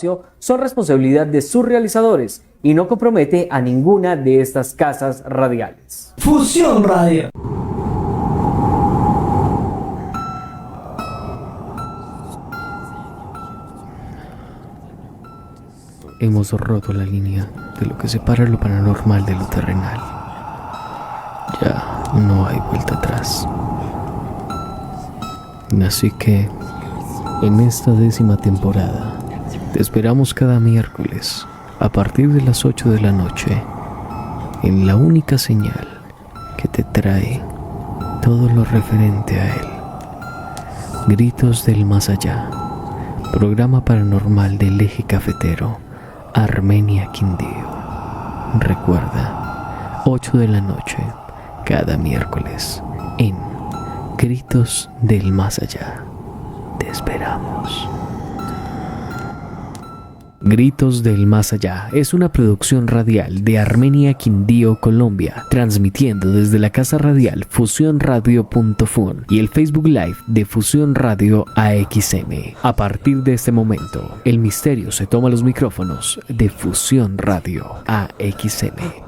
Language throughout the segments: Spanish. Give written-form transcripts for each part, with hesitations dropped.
espacio son responsabilidad de sus realizadores y no compromete a ninguna de estas casas radiales. Fusión Radio. Hemos roto la línea de lo que separa lo paranormal de lo terrenal. Ya no hay vuelta atrás. Así que, en esta 10ª temporada, te esperamos cada miércoles a partir de las 8 de la noche en la única señal que te trae todo lo referente a él. Gritos del Más Allá, programa paranormal del Eje Cafetero, Armenia Quindío. Recuerda, 8 de la noche, cada miércoles, en Gritos del Más Allá. Te esperamos. Gritos del Más Allá es una producción radial de Armenia Quindío, Colombia, transmitiendo desde la casa radial fusionradio.fun y el Facebook Live de Fusión Radio AXM. A partir de este momento, el misterio se toma los micrófonos de Fusión Radio AXM.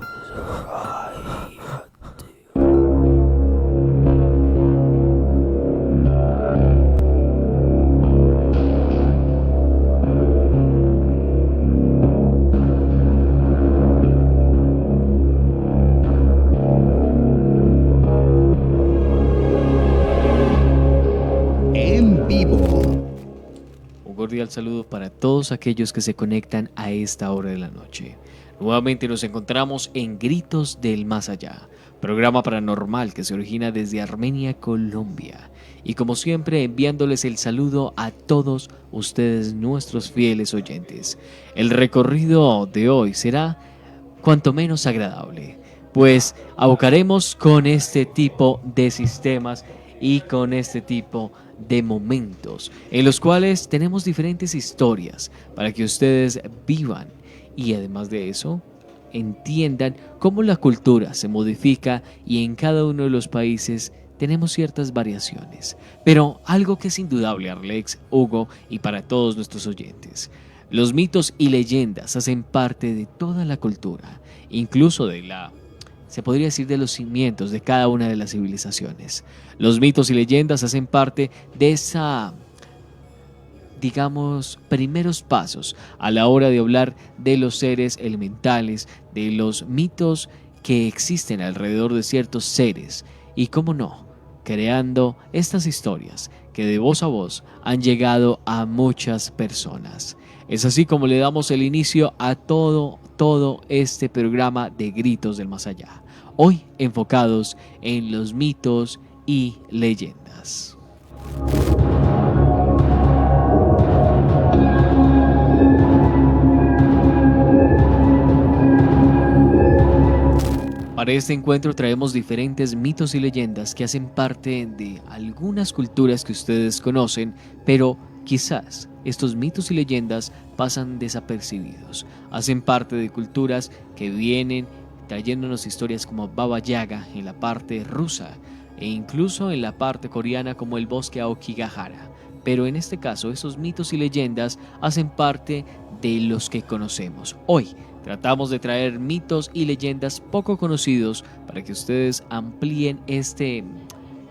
Cordial saludo para todos aquellos que se conectan a esta hora de la noche. Nuevamente nos encontramos en Gritos del Más Allá, programa paranormal que se origina desde Armenia, Colombia. Y como siempre, enviándoles el saludo a todos ustedes, nuestros fieles oyentes. El recorrido de hoy será cuanto menos agradable, pues abocaremos con este tipo de sistemas y con este tipo de momentos en los cuales tenemos diferentes historias para que ustedes vivan y además de eso entiendan cómo la cultura se modifica y en cada uno de los países tenemos ciertas variaciones. Pero algo que es indudable, Arlex, Hugo y para todos nuestros oyentes: los mitos y leyendas hacen parte de toda la cultura, incluso se podría decir de los cimientos de cada una de las civilizaciones. Los mitos y leyendas hacen parte de esa, digamos, primeros pasos a la hora de hablar de los seres elementales, de los mitos que existen alrededor de ciertos seres y, cómo no, creando estas historias que de voz a voz han llegado a muchas personas. Es así como le damos el inicio a todo este programa de Gritos del Más Allá, hoy enfocados en los mitos y leyendas. Para este encuentro traemos diferentes mitos y leyendas que hacen parte de algunas culturas que ustedes conocen, pero quizás estos mitos y leyendas pasan desapercibidos. Hacen parte de culturas que vienen trayéndonos historias como Baba Yaga en la parte rusa e incluso en la parte coreana como el bosque Aokigahara. Pero en este caso, esos mitos y leyendas hacen parte de los que conocemos. Hoy tratamos de traer mitos y leyendas poco conocidos para que ustedes amplíen este,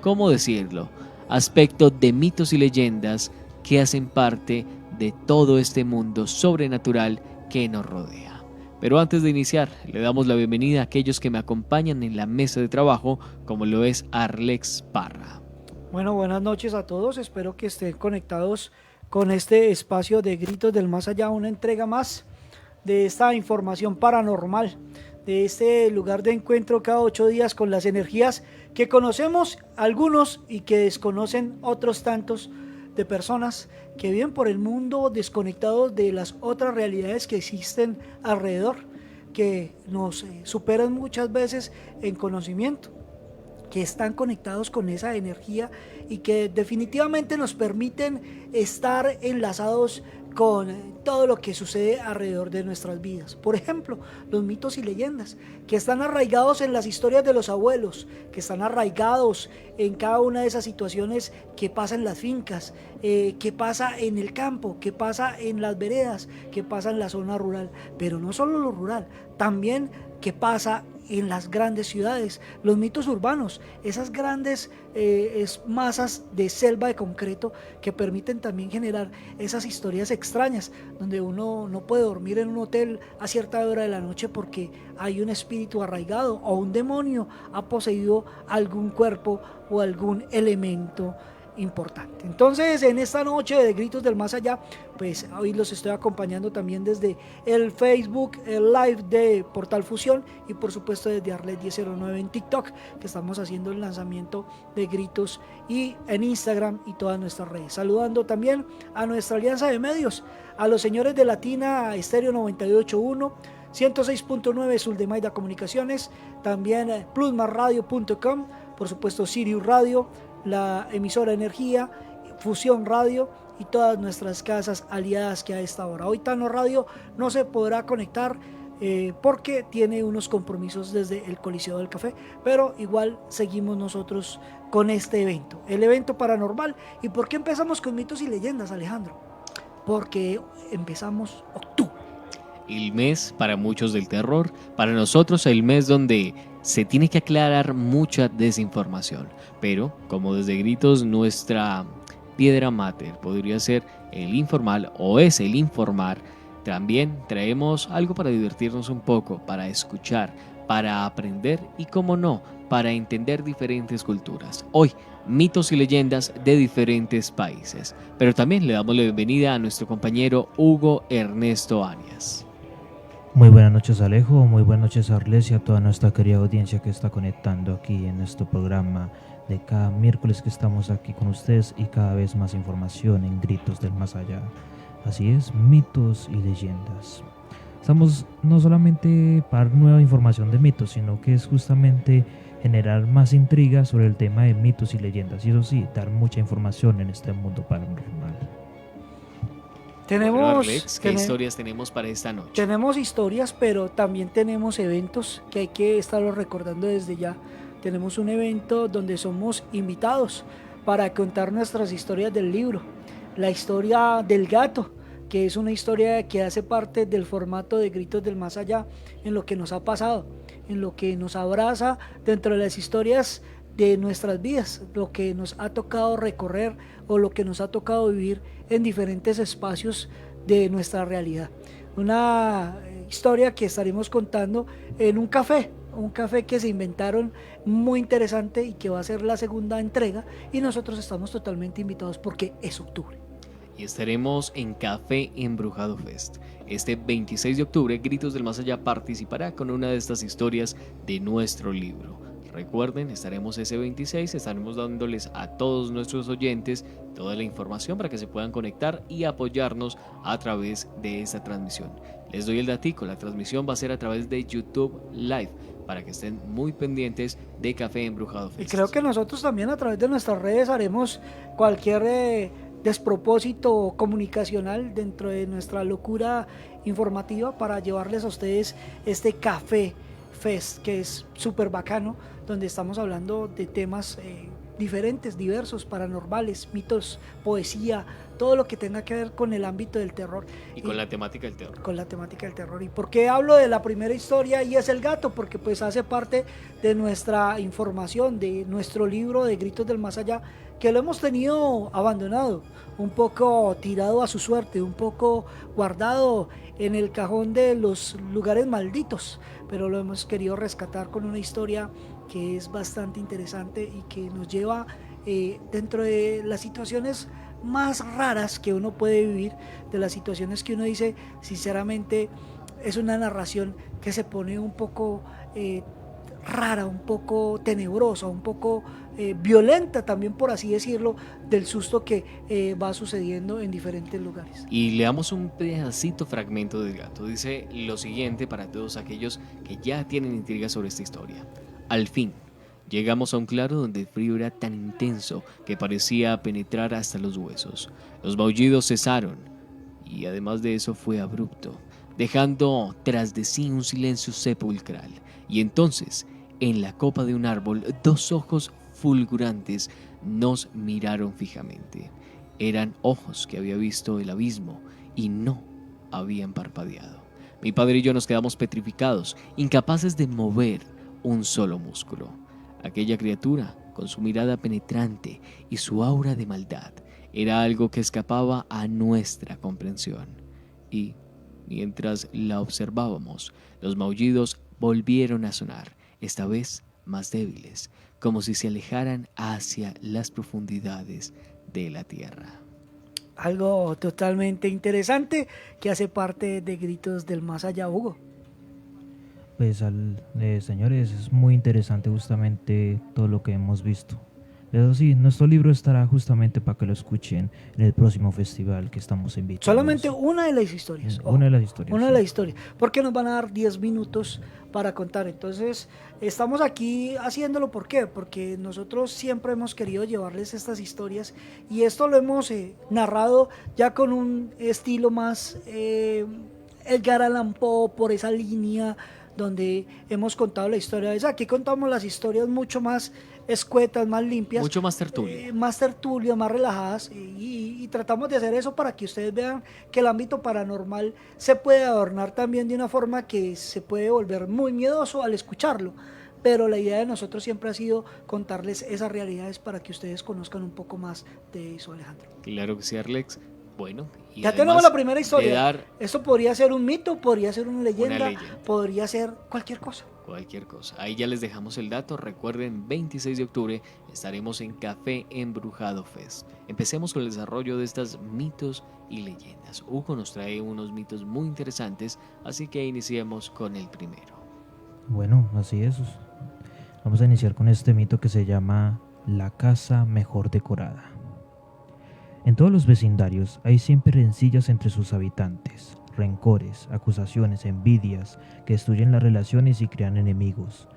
¿cómo decirlo?, aspecto de mitos y leyendas que hacen parte de todo este mundo sobrenatural que nos rodea. Pero antes de iniciar, le damos la bienvenida a aquellos que me acompañan en la mesa de trabajo, como lo es Arlex Parra. Bueno, buenas noches a todos, espero que estén conectados con este espacio de Gritos del Más Allá, una entrega más de esta información paranormal, de este lugar de encuentro cada 8 días con las energías que conocemos algunos y que desconocen otros tantos, de personas que viven por el mundo desconectados de las otras realidades que existen alrededor, que nos superan muchas veces en conocimiento, que están conectados con esa energía y que definitivamente nos permiten estar enlazados con todo lo que sucede alrededor de nuestras vidas. Por ejemplo, los mitos y leyendas que están arraigados en las historias de los abuelos, que están arraigados en cada una de esas situaciones que pasa en las fincas, que pasa en el campo, que pasa en las veredas, que pasa en la zona rural, pero no solo lo rural, también que pasa en las grandes ciudades, los mitos urbanos, esas grandes masas de selva de concreto que permiten también generar esas historias extrañas, donde uno no puede dormir en un hotel a cierta hora de la noche porque hay un espíritu arraigado o un demonio ha poseído algún cuerpo o algún elemento importante. Entonces, en esta noche de Gritos del Más Allá, pues hoy los estoy acompañando también desde el Facebook, el live de Portal Fusión y por supuesto desde Arlet 1009 en TikTok, que estamos haciendo el lanzamiento de Gritos, y en Instagram y todas nuestras redes. Saludando también a nuestra alianza de medios, a los señores de Latina Estéreo 98.1, 106.9 Suldemaida Comunicaciones, también plusmarradio.com, por supuesto Sirius Radio, la emisora Energía, Fusión Radio y todas nuestras casas aliadas que a esta hora. Hoy Tano Radio no se podrá conectar porque tiene unos compromisos desde el Coliseo del Café, pero igual seguimos nosotros con este evento, el evento paranormal. ¿Y por qué empezamos con mitos y leyendas, Alejandro? Porque empezamos octubre. El mes para muchos del terror, para nosotros el mes donde se tiene que aclarar mucha desinformación, pero como desde Gritos nuestra piedra mater podría ser el informal o es el informar, también traemos algo para divertirnos un poco, para escuchar, para aprender y, como no, para entender diferentes culturas. Hoy, mitos y leyendas de diferentes países, pero también le damos la bienvenida a nuestro compañero Hugo Ernesto Arias. Muy buenas noches, Alejo, muy buenas noches, Arles, y a toda nuestra querida audiencia que está conectando aquí en nuestro programa de cada miércoles que estamos aquí con ustedes, y cada vez más información en Gritos del Más Allá. Así es, mitos y leyendas. Estamos no solamente para nueva información de mitos, sino que es justamente generar más intriga sobre el tema de mitos y leyendas, y eso sí, dar mucha información en este mundo paranormal. Tenemos, Arlex, ¿qué historias tenemos para esta noche? Tenemos historias, pero también tenemos eventos que hay que estarlo recordando desde ya. Tenemos un evento donde somos invitados para contar nuestras historias del libro. La historia del gato, que es una historia que hace parte del formato de Gritos del Más Allá, en lo que nos ha pasado, en lo que nos abraza dentro de las historias de nuestras vidas, lo que nos ha tocado recorrer o lo que nos ha tocado vivir en diferentes espacios de nuestra realidad. Una historia que estaremos contando en un café que se inventaron muy interesante y que va a ser la segunda entrega, y nosotros estamos totalmente invitados porque es octubre. Y estaremos en Café Embrujado Fest. Este 26 de octubre, Gritos del Más Allá participará con una de estas historias de nuestro libro. Recuerden, estaremos ese 26, estaremos dándoles a todos nuestros oyentes toda la información para que se puedan conectar y apoyarnos a través de esta transmisión. Les doy el datico, la transmisión va a ser a través de YouTube Live, para que estén muy pendientes de Café Embrujado Fest. Y creo que nosotros también a través de nuestras redes haremos cualquier despropósito comunicacional dentro de nuestra locura informativa para llevarles a ustedes este Café Fest, que es súper bacano, donde estamos hablando de temas diferentes, diversos, paranormales, mitos, poesía, todo lo que tenga que ver con el ámbito del terror. Y con la temática del terror. Con la temática del terror. ¿Y por qué hablo de la primera historia y es el gato? Porque pues hace parte de nuestra información, de nuestro libro de Gritos del Más Allá, que lo hemos tenido abandonado, un poco tirado a su suerte, un poco guardado en el cajón de los lugares malditos, pero lo hemos querido rescatar con una historia que es bastante interesante y que nos lleva dentro de las situaciones más raras que uno puede vivir, de las situaciones que uno dice, sinceramente, es una narración que se pone un poco rara, un poco tenebrosa, un poco violenta también, por así decirlo, del susto que va sucediendo en diferentes lugares. Y le damos un pedacito fragmento del gato. Dice lo siguiente para todos aquellos que ya tienen intriga sobre esta historia. Al fin, llegamos a un claro donde el frío era tan intenso que parecía penetrar hasta los huesos. Los maullidos cesaron y además de eso fue abrupto, dejando tras de sí un silencio sepulcral. Y entonces, en la copa de un árbol, dos ojos fulgurantes nos miraron fijamente. Eran ojos que había visto el abismo y no habían parpadeado. Mi padre y yo nos quedamos petrificados, incapaces de mover un solo músculo. Aquella criatura, con su mirada penetrante y su aura de maldad, era algo que escapaba a nuestra comprensión. Y, mientras la observábamos, los maullidos volvieron a sonar, esta vez más débiles, como si se alejaran hacia las profundidades de la tierra. Algo totalmente interesante que hace parte de Gritos del Más Allá, Hugo. Pues señores, es muy interesante justamente todo lo que hemos visto. Pero sí, nuestro libro estará justamente para que lo escuchen en el próximo festival que estamos invitando. Solamente una de las historias. Una de las historias. Una sí. de las historias. Porque nos van a dar 10 minutos para contar. Entonces, estamos aquí haciéndolo. ¿Por qué? Porque nosotros siempre hemos querido llevarles estas historias. Y esto lo hemos narrado ya con un estilo más Edgar Allan Poe, por esa línea donde hemos contado la historia. Aquí contamos las historias mucho más escuetas, más limpias, Mucho más tertulia. más tertulias, más relajadas, y tratamos de hacer eso para que ustedes vean que el ámbito paranormal se puede adornar también de una forma que se puede volver muy miedoso al escucharlo, pero la idea de nosotros siempre ha sido contarles esas realidades para que ustedes conozcan un poco más de eso, Alejandro. Claro que sí, Arlex. Bueno, y Ya además tenemos la primera de historia. dar Esto podría ser un mito, podría ser una leyenda, leyenda. podría ser cualquier cosa. cualquier cosa. Ahí ya les dejamos el dato. Recuerden, 26 de octubre estaremos en Café Embrujado Fest. Empecemos con el desarrollo de estas mitos y leyendas. Hugo nos trae unos mitos muy interesantes, así que iniciemos con el primero. Bueno, así es. Vamos a iniciar con este mito que se llama la casa mejor decorada. En todos los vecindarios hay siempre rencillas entre sus habitantes, rencores, acusaciones, envidias que destruyen las relaciones y crean enemigos.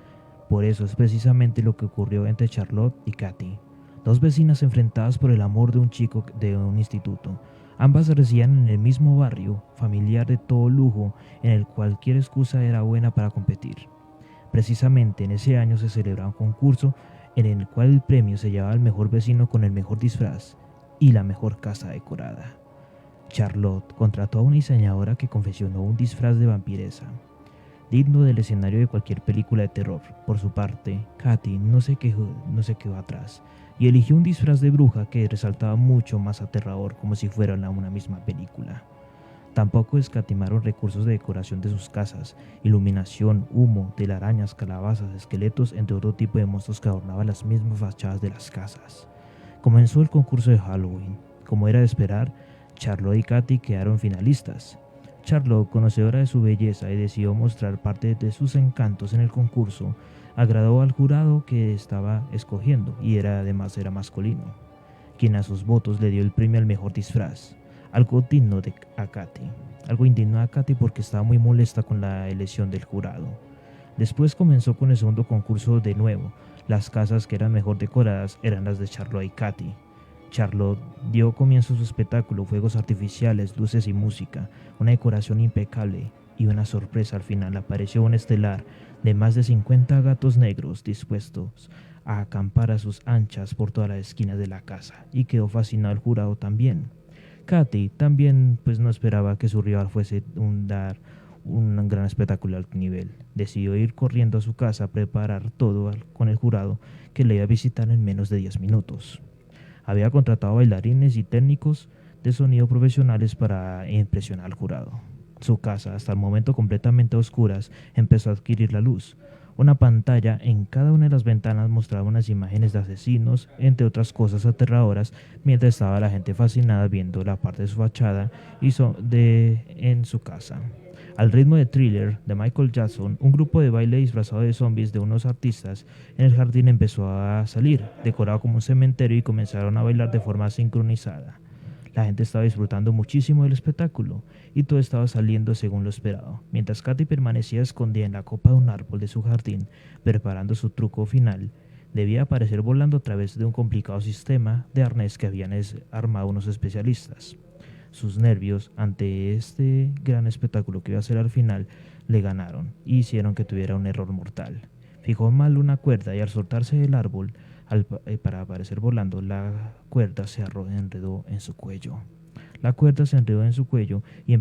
Por eso es precisamente lo que ocurrió entre Charlotte y Katy, dos vecinas enfrentadas por el amor de un chico de un instituto. Ambas residían en el mismo barrio, familiar de todo lujo, en el cual cualquier excusa era buena para competir. Precisamente en ese año se celebraba un concurso en el cual el premio se llevaba al mejor vecino con el mejor disfraz y la mejor casa decorada. Charlotte contrató a una diseñadora que confeccionó un disfraz de vampiresa, digno del escenario de cualquier película de terror. Por su parte, Katy no se quedó atrás y eligió un disfraz de bruja que resaltaba mucho más aterrador, como si fuera una misma película. Tampoco escatimaron recursos de decoración de sus casas, iluminación, humo, telarañas, calabazas, esqueletos, entre otro tipo de monstruos que adornaban las mismas fachadas de las casas. Comenzó el concurso de Halloween. Como era de esperar, Charlotte y Katy quedaron finalistas. Charlotte, conocedora de su belleza y decidió mostrar parte de sus encantos en el concurso, agradó al jurado que estaba escogiendo y además era masculino, quien a sus votos le dio el premio al mejor disfraz. Algo indigno a Katy porque estaba muy molesta con la elección del jurado. Después comenzó con el segundo concurso de nuevo. Las casas que eran mejor decoradas eran las de Charlotte y Katy. Charlotte dio comienzo a su espectáculo, fuegos artificiales, luces y música, una decoración impecable, y una sorpresa al final: apareció un estelar de más de 50 gatos negros dispuestos a acampar a sus anchas por todas las esquinas de la casa, y quedó fascinado el jurado también. Katy también no esperaba que su rival fuese dar un gran espectáculo al nivel. Decidió ir corriendo a su casa a preparar todo con el jurado que le iba a visitar en menos de 10 minutos. Había contratado bailarines y técnicos de sonido profesionales para impresionar al jurado. Su casa, hasta el momento completamente a oscuras, empezó a adquirir la luz. Una pantalla en cada una de las ventanas mostraba unas imágenes de asesinos, entre otras cosas aterradoras, mientras estaba la gente fascinada viendo la parte de su fachada en su casa. Al ritmo de Thriller de Michael Jackson, un grupo de baile disfrazado de zombies de unos artistas en el jardín empezó a salir, decorado como un cementerio, y comenzaron a bailar de forma sincronizada. La gente estaba disfrutando muchísimo del espectáculo y todo estaba saliendo según lo esperado. Mientras Katy permanecía escondida en la copa de un árbol de su jardín, preparando su truco final, debía aparecer volando a través de un complicado sistema de arnés que habían armado unos especialistas. Sus nervios ante este gran espectáculo que iba a ser al final le ganaron y hicieron que tuviera un error mortal. Fijó mal una cuerda y al soltarse del árbol, para aparecer volando, la cuerda se enredó en su cuello. La cuerda se enredó en su cuello y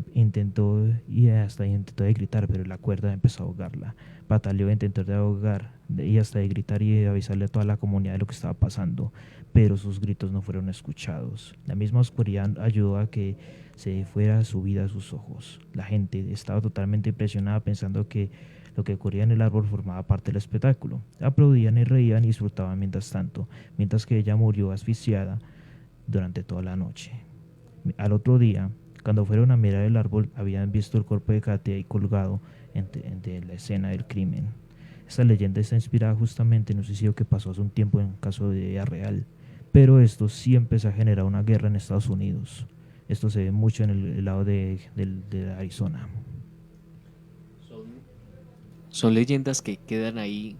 hasta intentó de gritar, pero la cuerda empezó a ahogarla. Pataleó, intentó de ahogar y hasta de gritar y de avisarle a toda la comunidad de lo que estaba pasando, pero sus gritos no fueron escuchados. La misma oscuridad ayudó a que se fuera su vida a sus ojos. La gente estaba totalmente impresionada pensando que lo que ocurría en el árbol formaba parte del espectáculo. Aplaudían y reían y disfrutaban mientras tanto, mientras que ella murió asfixiada durante toda la noche. Al otro día, cuando fueron a mirar el árbol, habían visto el cuerpo de Katia ahí colgado de la escena del crimen. Esta leyenda está inspirada justamente en un suicidio que pasó hace un tiempo en un caso de vida real, pero esto siempre se ha generado una guerra en Estados Unidos. Esto se ve mucho en el lado de Arizona. Son leyendas que quedan ahí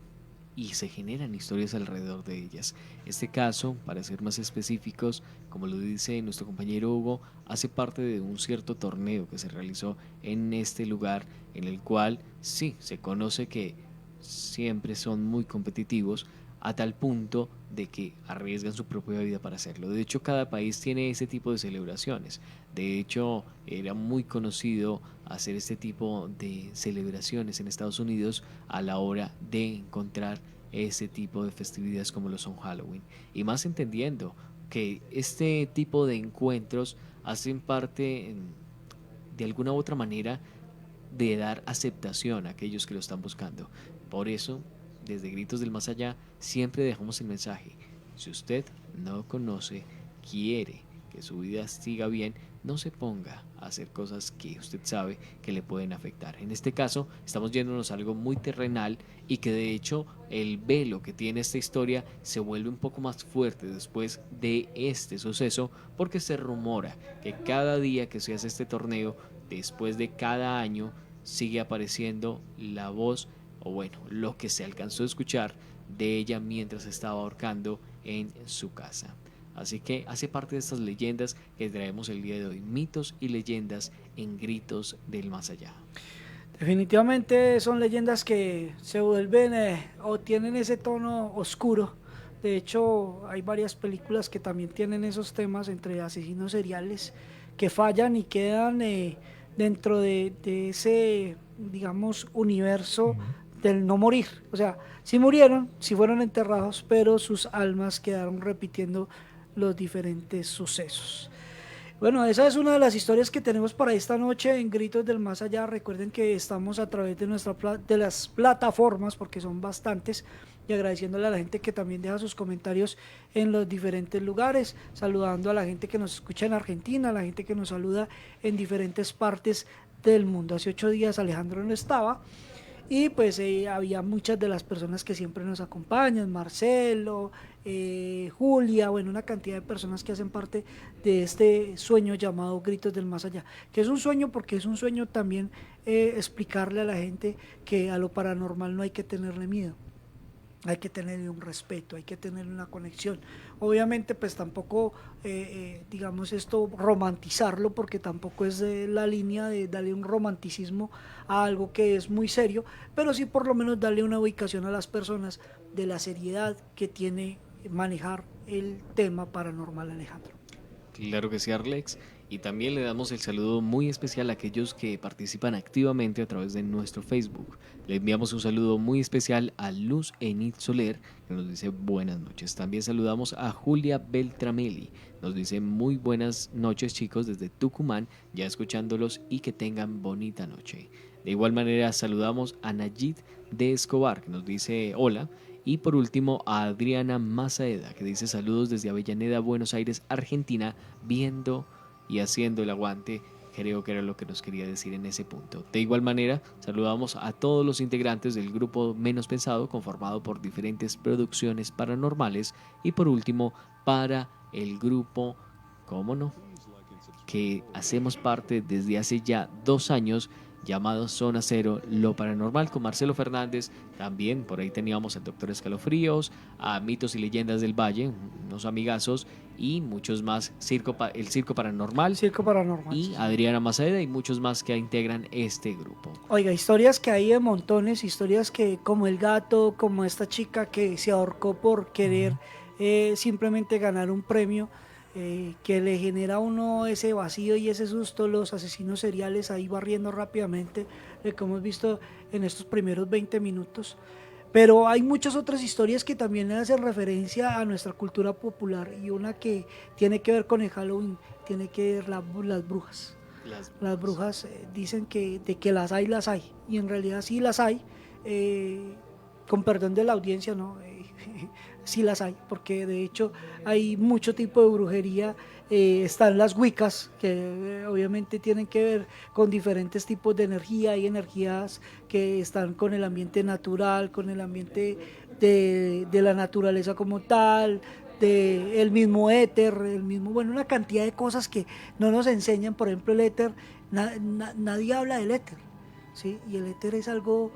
y se generan historias alrededor de ellas. Este caso, para ser más específicos, como lo dice nuestro compañero Hugo, hace parte de un cierto torneo que se realizó en este lugar, en el cual sí, se conoce que siempre son muy competitivos, a tal punto de que arriesgan su propia vida para hacerlo. De hecho, cada país tiene ese tipo de celebraciones. De hecho, era muy conocido hacer este tipo de celebraciones en Estados Unidos a la hora de encontrar ese tipo de festividades como lo son Halloween. Y más entendiendo que este tipo de encuentros hacen parte, de alguna u otra manera, de dar aceptación a aquellos que lo están buscando. Por eso, desde Gritos del Más Allá, siempre dejamos el mensaje: si usted no conoce, quiere que su vida siga bien, no se ponga a hacer cosas que usted sabe que le pueden afectar. En este caso, estamos yéndonos a algo muy terrenal y que de hecho el velo que tiene esta historia se vuelve un poco más fuerte después de este suceso, porque se rumora que cada día que se hace este torneo, después de cada año, sigue apareciendo la voz, o bueno, lo que se alcanzó a escuchar de ella mientras estaba ahorcando en su casa. Así que hace parte de estas leyendas que traemos el día de hoy, mitos y leyendas en Gritos del Más Allá. Definitivamente son leyendas que se vuelven o tienen ese tono oscuro. De hecho, hay varias películas que también tienen esos temas entre asesinos seriales que fallan y quedan dentro de ese, digamos, universo del no morir. O sea, sí murieron, sí fueron enterrados, pero sus almas quedaron repitiendo los diferentes sucesos. Bueno, esa es una de las historias que tenemos para esta noche en Gritos del Más Allá. Recuerden que estamos a través de de las plataformas, porque son bastantes, y agradeciéndole a la gente que también deja sus comentarios en los diferentes lugares, saludando a la gente que nos escucha en Argentina, a la gente que nos saluda en diferentes partes del mundo. Hace 8 días Alejandro no estaba, y pues había muchas de las personas que siempre nos acompañan, Marcelo, Julia, bueno, una cantidad de personas que hacen parte de este sueño llamado Gritos del Más Allá, que es un sueño porque es un sueño también explicarle a la gente que a lo paranormal no hay que tenerle miedo. Hay que tener un respeto, hay que tener una conexión. Obviamente, pues tampoco, digamos esto, romantizarlo, porque tampoco es la línea de darle un romanticismo a algo que es muy serio, pero sí por lo menos darle una ubicación a las personas de la seriedad que tiene manejar el tema paranormal, Alejandro. Claro que sí, Arlex. Y también le damos el saludo muy especial a aquellos que participan activamente a través de nuestro Facebook. Le enviamos un saludo muy especial a Luz Enid Soler, que nos dice buenas noches. También saludamos a Julia Beltramelli. Nos dice muy buenas noches, chicos, desde Tucumán, ya escuchándolos y que tengan bonita noche. De igual manera saludamos a Nayid de Escobar, que nos dice hola. Y por último a Adriana Mazaeda, que dice saludos desde Avellaneda, Buenos Aires, Argentina, viendo y haciendo el aguante. Creo que era lo que nos quería decir en ese punto. De igual manera, saludamos a todos los integrantes del grupo Menos Pensado, conformado por diferentes producciones paranormales. Y por último, para el grupo, ¿cómo no?, que hacemos parte desde hace ya 2 años, llamado Zona Cero, lo paranormal, con Marcelo Fernández. También por ahí teníamos al Doctor Escalofríos, a Mitos y Leyendas del Valle, unos amigazos, y muchos más, el Circo Paranormal Circo Paranormal. y Adriana Maceda y muchos más que integran este grupo. Oiga, historias que hay de montones, historias que como el gato, como esta chica que se ahorcó por querer simplemente ganar un premio, que le genera a uno ese vacío y ese susto, los asesinos seriales ahí barriendo rápidamente, que hemos visto en estos primeros 20 minutos. Pero hay muchas otras historias que también hacen referencia a nuestra cultura popular, y una que tiene que ver con el Halloween, tiene que ver las brujas. Las brujas dicen que de que las hay, y en realidad sí las hay, con perdón de la audiencia, ¿no? Sí las hay, porque de hecho hay mucho tipo de brujería. Están las wiccas, que obviamente tienen que ver con diferentes tipos de energía. Hay energías que están con el ambiente natural, con el ambiente de la naturaleza como tal, de el mismo éter, bueno, una cantidad de cosas que no nos enseñan. Por ejemplo, el éter, nadie habla del éter, ¿sí? Y el éter es algo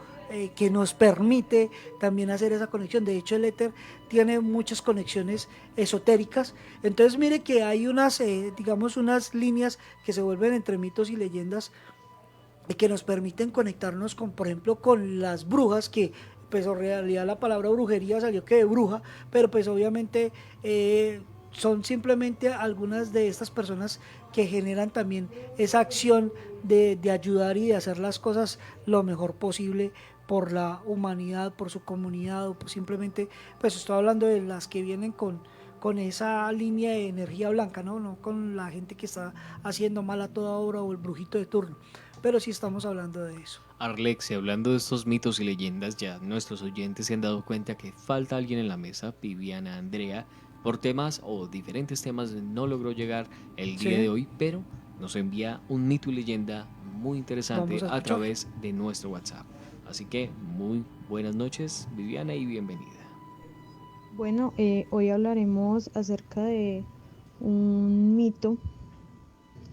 que nos permite también hacer esa conexión. De hecho, el éter tiene muchas conexiones esotéricas. Entonces, mire que hay unas, digamos, unas líneas que se vuelven entre mitos y leyendas, que nos permiten conectarnos con, por ejemplo, con las brujas, que pues en realidad la palabra brujería salió que de bruja, pero pues obviamente son simplemente algunas de estas personas que generan también esa acción de ayudar y de hacer las cosas lo mejor posible por la humanidad, por su comunidad, o pues simplemente, pues estoy hablando de las que vienen con esa línea de energía blanca, no con la gente que está haciendo mal a toda hora o el brujito de turno, pero sí estamos hablando de eso. Arlexia, hablando de estos mitos y leyendas, ya nuestros oyentes se han dado cuenta que falta alguien en la mesa. Viviana Andrea, por temas o diferentes temas, no logró llegar el día de hoy, pero nos envía un mito y leyenda muy interesante a través de nuestro WhatsApp. Así que muy buenas noches, Viviana, y bienvenida. Bueno, hoy hablaremos acerca de un mito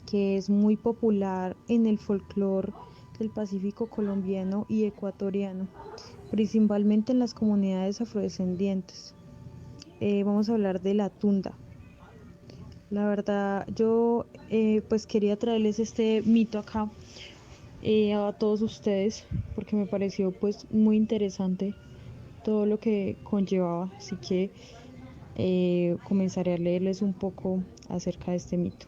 que es muy popular en el folclore del Pacífico colombiano y ecuatoriano, principalmente en las comunidades afrodescendientes. Vamos a hablar de la tunda. La verdad, yo pues quería traerles este mito acá a todos ustedes, porque me pareció pues muy interesante todo lo que conllevaba, así que comenzaré a leerles un poco acerca de este mito.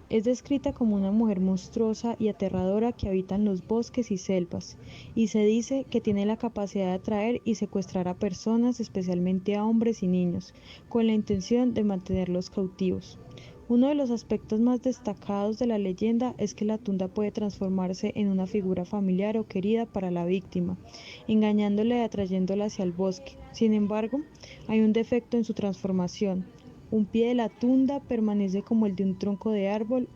Es descrita como una mujer monstruosa y aterradora que habita en los bosques y selvas, y se dice que tiene la capacidad de atraer y secuestrar a personas, especialmente a hombres y niños, con la intención de mantenerlos cautivos. Uno de los aspectos más destacados de la leyenda es que la tunda puede transformarse en una figura familiar o querida para la víctima, engañándola y atrayéndola hacia el bosque. Sin embargo, hay un defecto en su transformación. Un pie de la tunda permanece como el de un tronco de árbol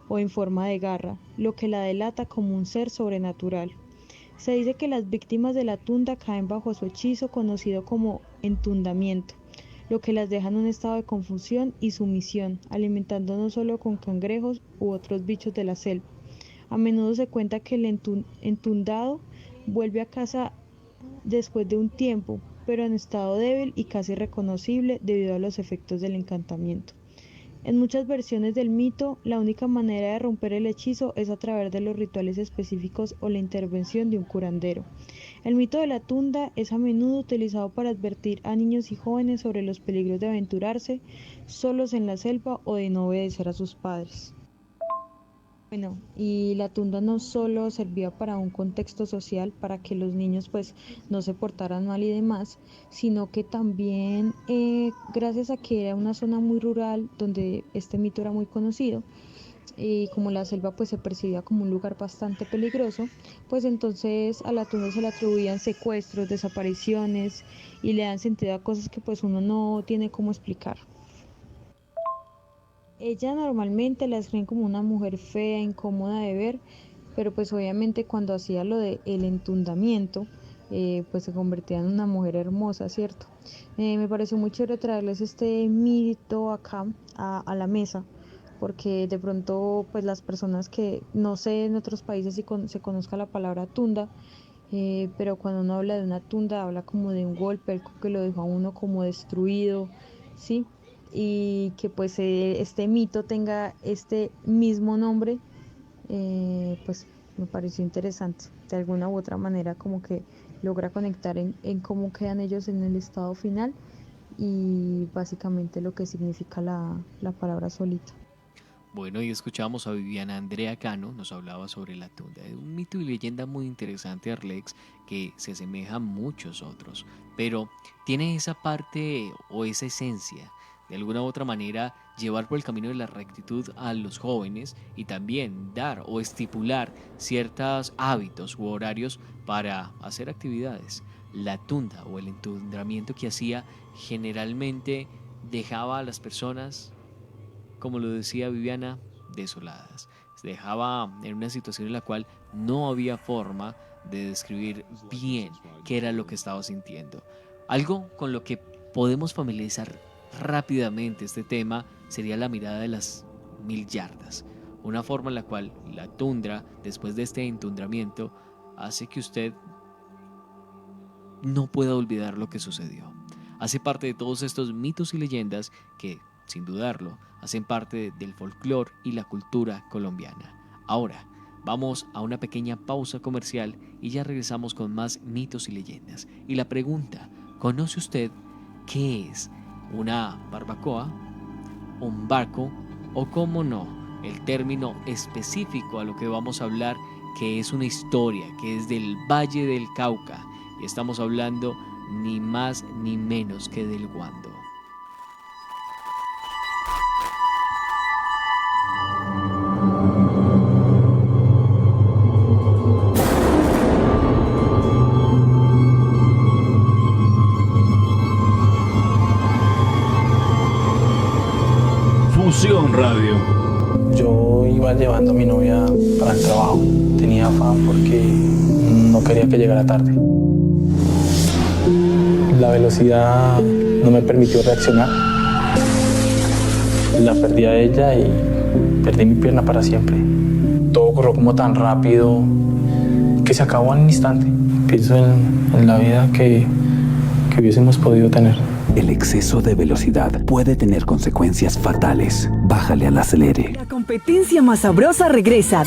o en forma de garra, lo que la delata como un ser sobrenatural. Se dice que las víctimas de la tunda caen bajo su hechizo conocido como entundamiento, lo que las deja en un estado de confusión y sumisión, alimentando no solo con cangrejos u otros bichos de la selva. A menudo se cuenta que el entundado vuelve a casa después de un tiempo, pero en estado débil y casi irreconocible debido a los efectos del encantamiento. En muchas versiones del mito, la única manera de romper el hechizo es a través de los rituales específicos o la intervención de un curandero. El mito de la tunda es a menudo utilizado para advertir a niños y jóvenes sobre los peligros de aventurarse solos en la selva o de no obedecer a sus padres. Bueno, y la tunda no solo servía para un contexto social, para que los niños pues no se portaran mal y demás, sino que también gracias a que era una zona muy rural donde este mito era muy conocido, y como la selva pues se percibía como un lugar bastante peligroso, pues entonces a la tunda se le atribuían secuestros, desapariciones y le dan sentido a cosas que pues uno no tiene cómo explicar. Ella normalmente la describen como una mujer fea, incómoda de ver, pero pues obviamente cuando hacía lo del entundamiento, pues se convertía en una mujer hermosa, ¿cierto? Me pareció muy chévere traerles este mito acá a la mesa, porque de pronto pues las personas que no sé en otros países si se conozca la palabra tunda, pero cuando uno habla de una tunda habla como de un golpe, algo que lo dejó a uno como destruido, ¿sí? y que pues este mito tenga este mismo nombre, pues me pareció interesante. De alguna u otra manera como que logra conectar en cómo quedan ellos en el estado final y básicamente lo que significa la palabra solito. Bueno, y escuchamos a Viviana Andrea Cano, nos hablaba sobre la tunda, un mito y leyenda muy interesante, Arlex, que se asemeja a muchos otros, pero tiene esa parte o esa esencia, de alguna u otra manera, llevar por el camino de la rectitud a los jóvenes y también dar o estipular ciertos hábitos u horarios para hacer actividades. La tunda o el entundramiento que hacía generalmente dejaba a las personas, como lo decía Viviana, desoladas. Se dejaba en una situación en la cual no había forma de describir bien qué era lo que estaba sintiendo. Algo con lo que podemos familiarizar rápidamente este tema sería la mirada de las 1000 yardas. Una forma en la cual la tundra, después de este entundramiento, hace que usted no pueda olvidar lo que sucedió. Hace parte de todos estos mitos y leyendas que, sin dudarlo, hacen parte del folclore y la cultura colombiana. Ahora, vamos a una pequeña pausa comercial y ya regresamos con más mitos y leyendas. Y la pregunta, ¿conoce usted qué es una barbacoa, un barco o, cómo no, el término específico a lo que vamos a hablar, que es una historia, que es del Valle del Cauca? Y estamos hablando ni más ni menos que del Guando. Fusión Radio. Yo iba llevando a mi novia para el trabajo. Tenía afán porque no quería que llegara tarde. La velocidad no me permitió reaccionar. La perdí a ella y perdí mi pierna para siempre. Todo ocurrió como tan rápido que se acabó en un instante. Pienso en la vida que hubiésemos podido tener. El exceso de velocidad puede tener consecuencias fatales. Bájale al acelere. La competencia más sabrosa regresa.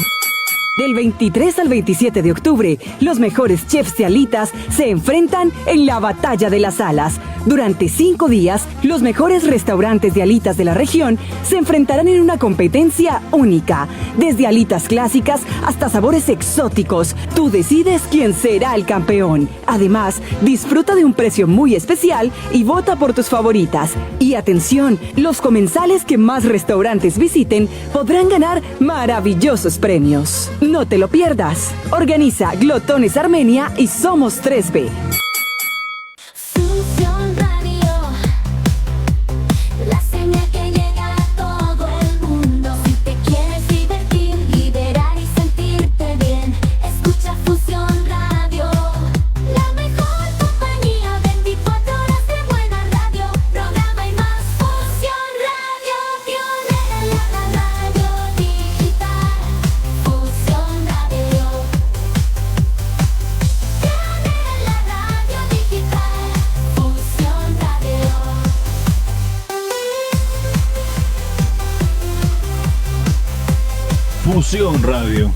Del 23 al 27 de octubre, los mejores chefs de alitas se enfrentan en la Batalla de las Alas. Durante 5 días, los mejores restaurantes de alitas de la región se enfrentarán en una competencia única. Desde alitas clásicas hasta sabores exóticos, tú decides quién será el campeón. Además, disfruta de un precio muy especial y vota por tus favoritas. Y atención, los comensales que más restaurantes visiten podrán ganar maravillosos premios. No te lo pierdas. Organiza Glotones Armenia y Somos 3B. Fusión Radio, la señal que llega a todo el mundo. Si te quieres divertir, liberar y sentirte bien, escucha Fusión Radio, la mejor compañía, 24 horas de buena radio, programa y más. Fusión Radio, pionera en la radio digital. Fusión Radio, pionera en la radio digital. Fusión Radio. Fusión Radio.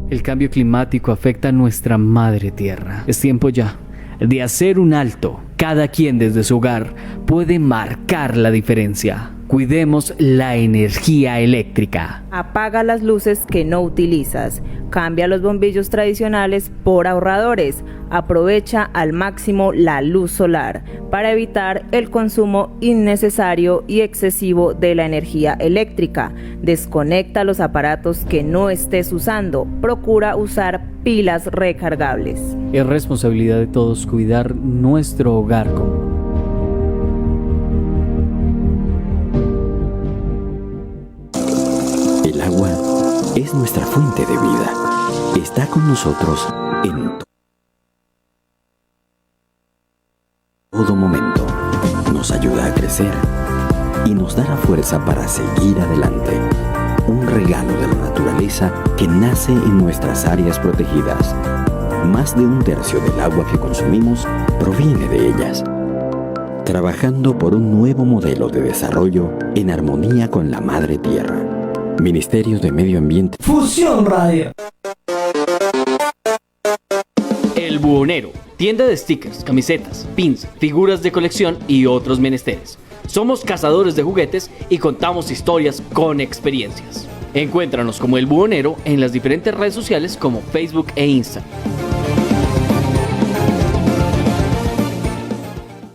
El cambio climático afecta a nuestra madre tierra. Es tiempo ya de hacer un alto. Cada quien desde su hogar puede marcar la diferencia. Cuidemos la energía eléctrica. Apaga las luces que no utilizas. Cambia los bombillos tradicionales por ahorradores. Aprovecha al máximo la luz solar para evitar el consumo innecesario y excesivo de la energía eléctrica. Desconecta los aparatos que no estés usando. Procura usar pilas recargables. Es responsabilidad de todos cuidar nuestro hogar común. El agua es nuestra fuente de vida. Está con nosotros en todo momento. Nos ayuda a crecer y nos da la fuerza para seguir adelante. Un regalo de la naturaleza que nace en nuestras áreas protegidas. Más de 1/3 del agua que consumimos proviene de ellas. trabajando por un nuevo modelo de desarrollo en armonía con la Madre Tierra. Ministerio de Medio Ambiente. Fusión Radio. El Buhonero, tienda de stickers, camisetas, pins, figuras de colección y otros menesteres. Somos cazadores de juguetes y contamos historias con experiencias. Encuéntranos como El Buhonero en las diferentes redes sociales como Facebook e Instagram.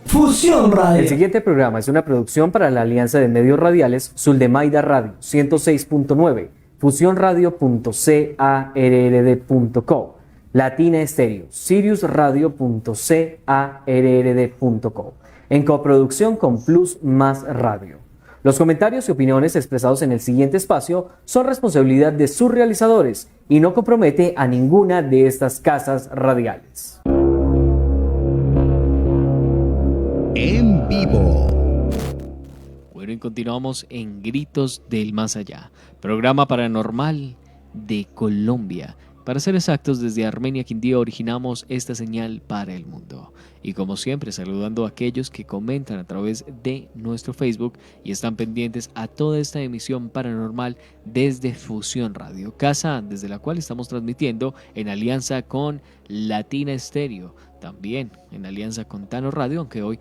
Fusión Radio. El siguiente programa es una producción para la Alianza de Medios Radiales Suldemaida Radio 106.9, fusionradio.carrd.co, Latina Estéreo, siriusradio.carrd.co, en coproducción con Plus Más Radio. Los comentarios y opiniones expresados en el siguiente espacio son responsabilidad de sus realizadores y no compromete a ninguna de estas casas radiales. En vivo. Bueno, y continuamos en Gritos del Más Allá, programa paranormal de Colombia. Para ser exactos, desde Armenia, Quindío, originamos esta señal para el mundo. Y como siempre, saludando a aquellos que comentan a través de nuestro Facebook y están pendientes a toda esta emisión paranormal desde Fusión Radio, casa desde la cual estamos transmitiendo en alianza con Latina Estéreo, también en alianza con Tano Radio, aunque hoy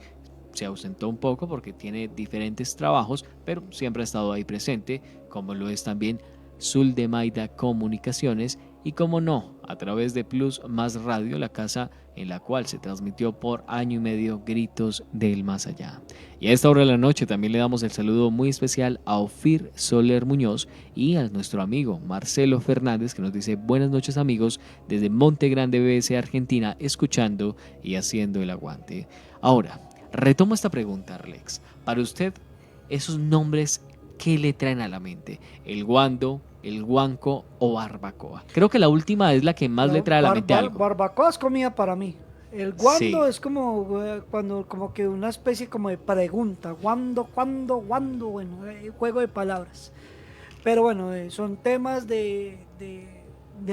se ausentó un poco porque tiene diferentes trabajos, pero siempre ha estado ahí presente, como lo es también Suldemaida Comunicaciones y, como no, a través de Plus Más Radio, la casa en la cual se transmitió por año y medio Gritos del Más Allá. Y a esta hora de la noche también le damos el saludo muy especial a Ofir Soler Muñoz y a nuestro amigo Marcelo Fernández, que nos dice: buenas noches amigos, desde Monte Grande, BS, Argentina, escuchando y haciendo el aguante. Ahora, retomo esta pregunta, Arlex. Para usted, esos nombres, ¿qué le traen a la mente? ¿El guando, el guanco o barbacoa? Creo que la última es la que más le trae a la mente algo. Barbacoa es comida para mí. El guando Sí. es como cuando como que una especie como de pregunta. Guando, cuándo, guando. Bueno, juego de palabras. Pero bueno, son temas del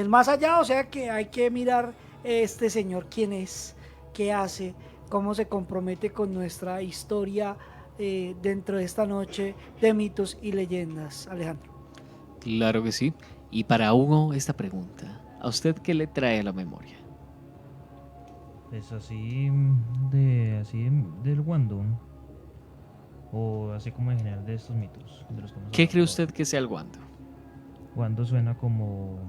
más allá. O sea que hay que mirar este señor quién es, qué hace, cómo se compromete con nuestra historia dentro de esta noche de mitos y leyendas. Alejandro. Claro que sí. Y para Hugo, esta pregunta: ¿a usted qué le trae a la memoria? Pues así del guando, o así como en general de estos mitos de los que hemos ¿Qué hablado. cree usted que sea el guando? Guando suena como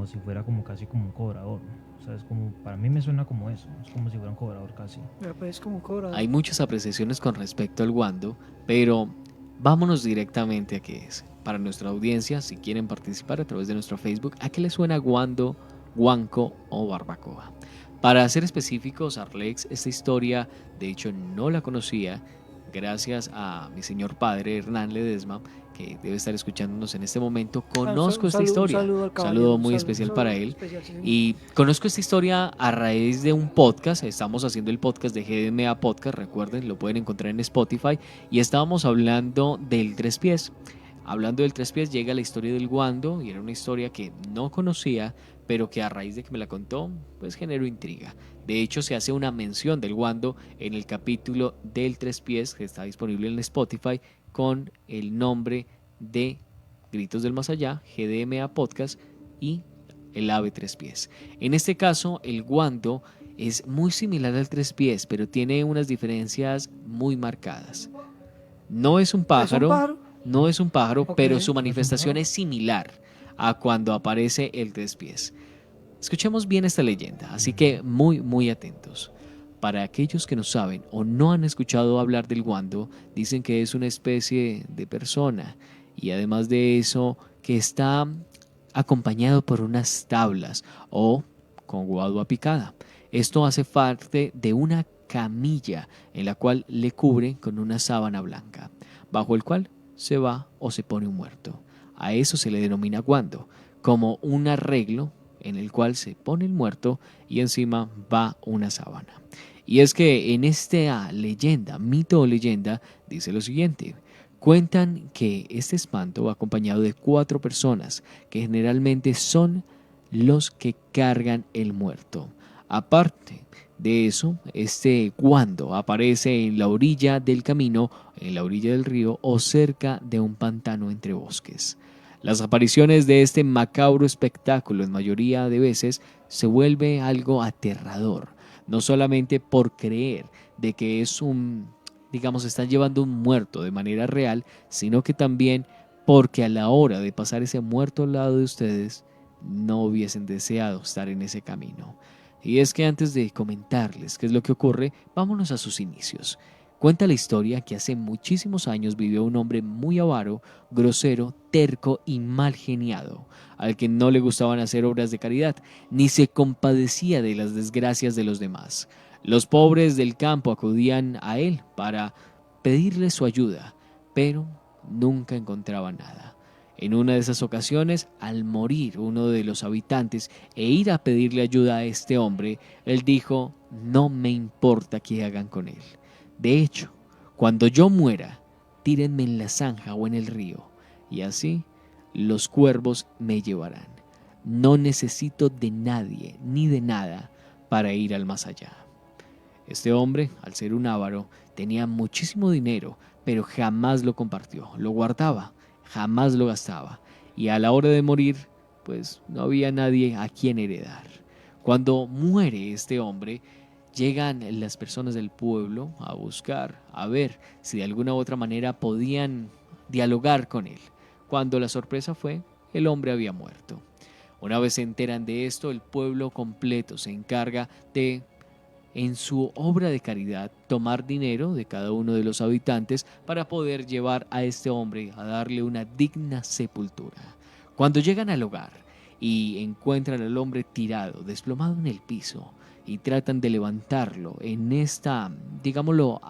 si fuera como casi como un cobrador. O sea, es como, para mí me suena como eso, es como si fuera un cobrador casi. Pues como un cobrador. Hay muchas apreciaciones con respecto al guando, pero vámonos directamente a qué es. Para nuestra audiencia, si quieren participar a través de nuestro Facebook, ¿a qué le suena guando, guanco o barbacoa? Para ser específicos, Arlex, esta historia de hecho no la conocía, gracias a mi señor padre Hernán Ledesma, que debe estar escuchándonos en este momento. Conozco esta historia, un saludo muy especial para él. Y conozco esta historia a raíz de un podcast. Estamos haciendo el podcast de GDMA Podcast, recuerden, lo pueden encontrar en Spotify, y estábamos hablando del tres pies. Hablando del tres pies, llega la historia del guando, y era una historia que no conocía, pero que a raíz de que me la contó, pues generó intriga. De hecho, se hace una mención del guando en el capítulo del tres pies, que está disponible en Spotify, con el nombre de Gritos del Más Allá, GDMA Podcast y el ave tres pies. En este caso, el guando es muy similar al tres pies, pero tiene unas diferencias muy marcadas. No es un pájaro, no es un pájaro, Ok. pero su manifestación es similar a cuando aparece el tres pies. Escuchemos bien esta leyenda, así que muy atentos. Para aquellos que no saben o no han escuchado hablar del guando, dicen que es una especie de persona, y además de eso, que está acompañado por unas tablas o con guadua picada. Esto hace parte de una camilla en la cual le cubre con una sábana blanca, bajo el cual se va o se pone un muerto. A eso se le denomina guando, como un arreglo en el cual se pone el muerto y encima va una sábana. Y es que en esta leyenda, mito o leyenda, dice lo siguiente: cuentan que este espanto va acompañado de 4 personas, que generalmente son los que cargan el muerto. Aparte de eso, este guando aparece en la orilla del camino, en la orilla del río o cerca de un pantano entre bosques. Las apariciones de este macabro espectáculo en mayoría de veces se vuelve algo aterrador, no solamente por creer de que es están llevando un muerto de manera real, sino que también porque a la hora de pasar ese muerto al lado de ustedes, no hubiesen deseado estar en ese camino. Y es que antes de comentarles qué es lo que ocurre, vámonos a sus inicios. Cuenta la historia que hace muchísimos años vivió un hombre muy avaro, grosero, terco y mal geniado, al que no le gustaban hacer obras de caridad, ni se compadecía de las desgracias de los demás. Los pobres del campo acudían a él para pedirle su ayuda, pero nunca encontraban nada. En una de esas ocasiones, al morir uno de los habitantes e ir a pedirle ayuda a este hombre, él dijo: no me importa qué hagan con él. De hecho, cuando yo muera, tírenme en la zanja o en el río, y así los cuervos me llevarán. No necesito de nadie ni de nada para ir al más allá. Este hombre, al ser un avaro, tenía muchísimo dinero, pero jamás lo compartió, lo guardaba, jamás lo gastaba, y a la hora de morir, pues no había nadie a quien heredar. Cuando muere este hombre, llegan las personas del pueblo a buscar, a ver si de alguna u otra manera podían dialogar con él. Cuando la sorpresa fue, el hombre había muerto. Una vez se enteran de esto, el pueblo completo se encarga de, en su obra de caridad, tomar dinero de cada uno de los habitantes para poder llevar a este hombre a darle una digna sepultura. Cuando llegan al hogar y encuentran al hombre tirado, desplomado en el piso, y tratan de levantarlo en esta, digámoslo,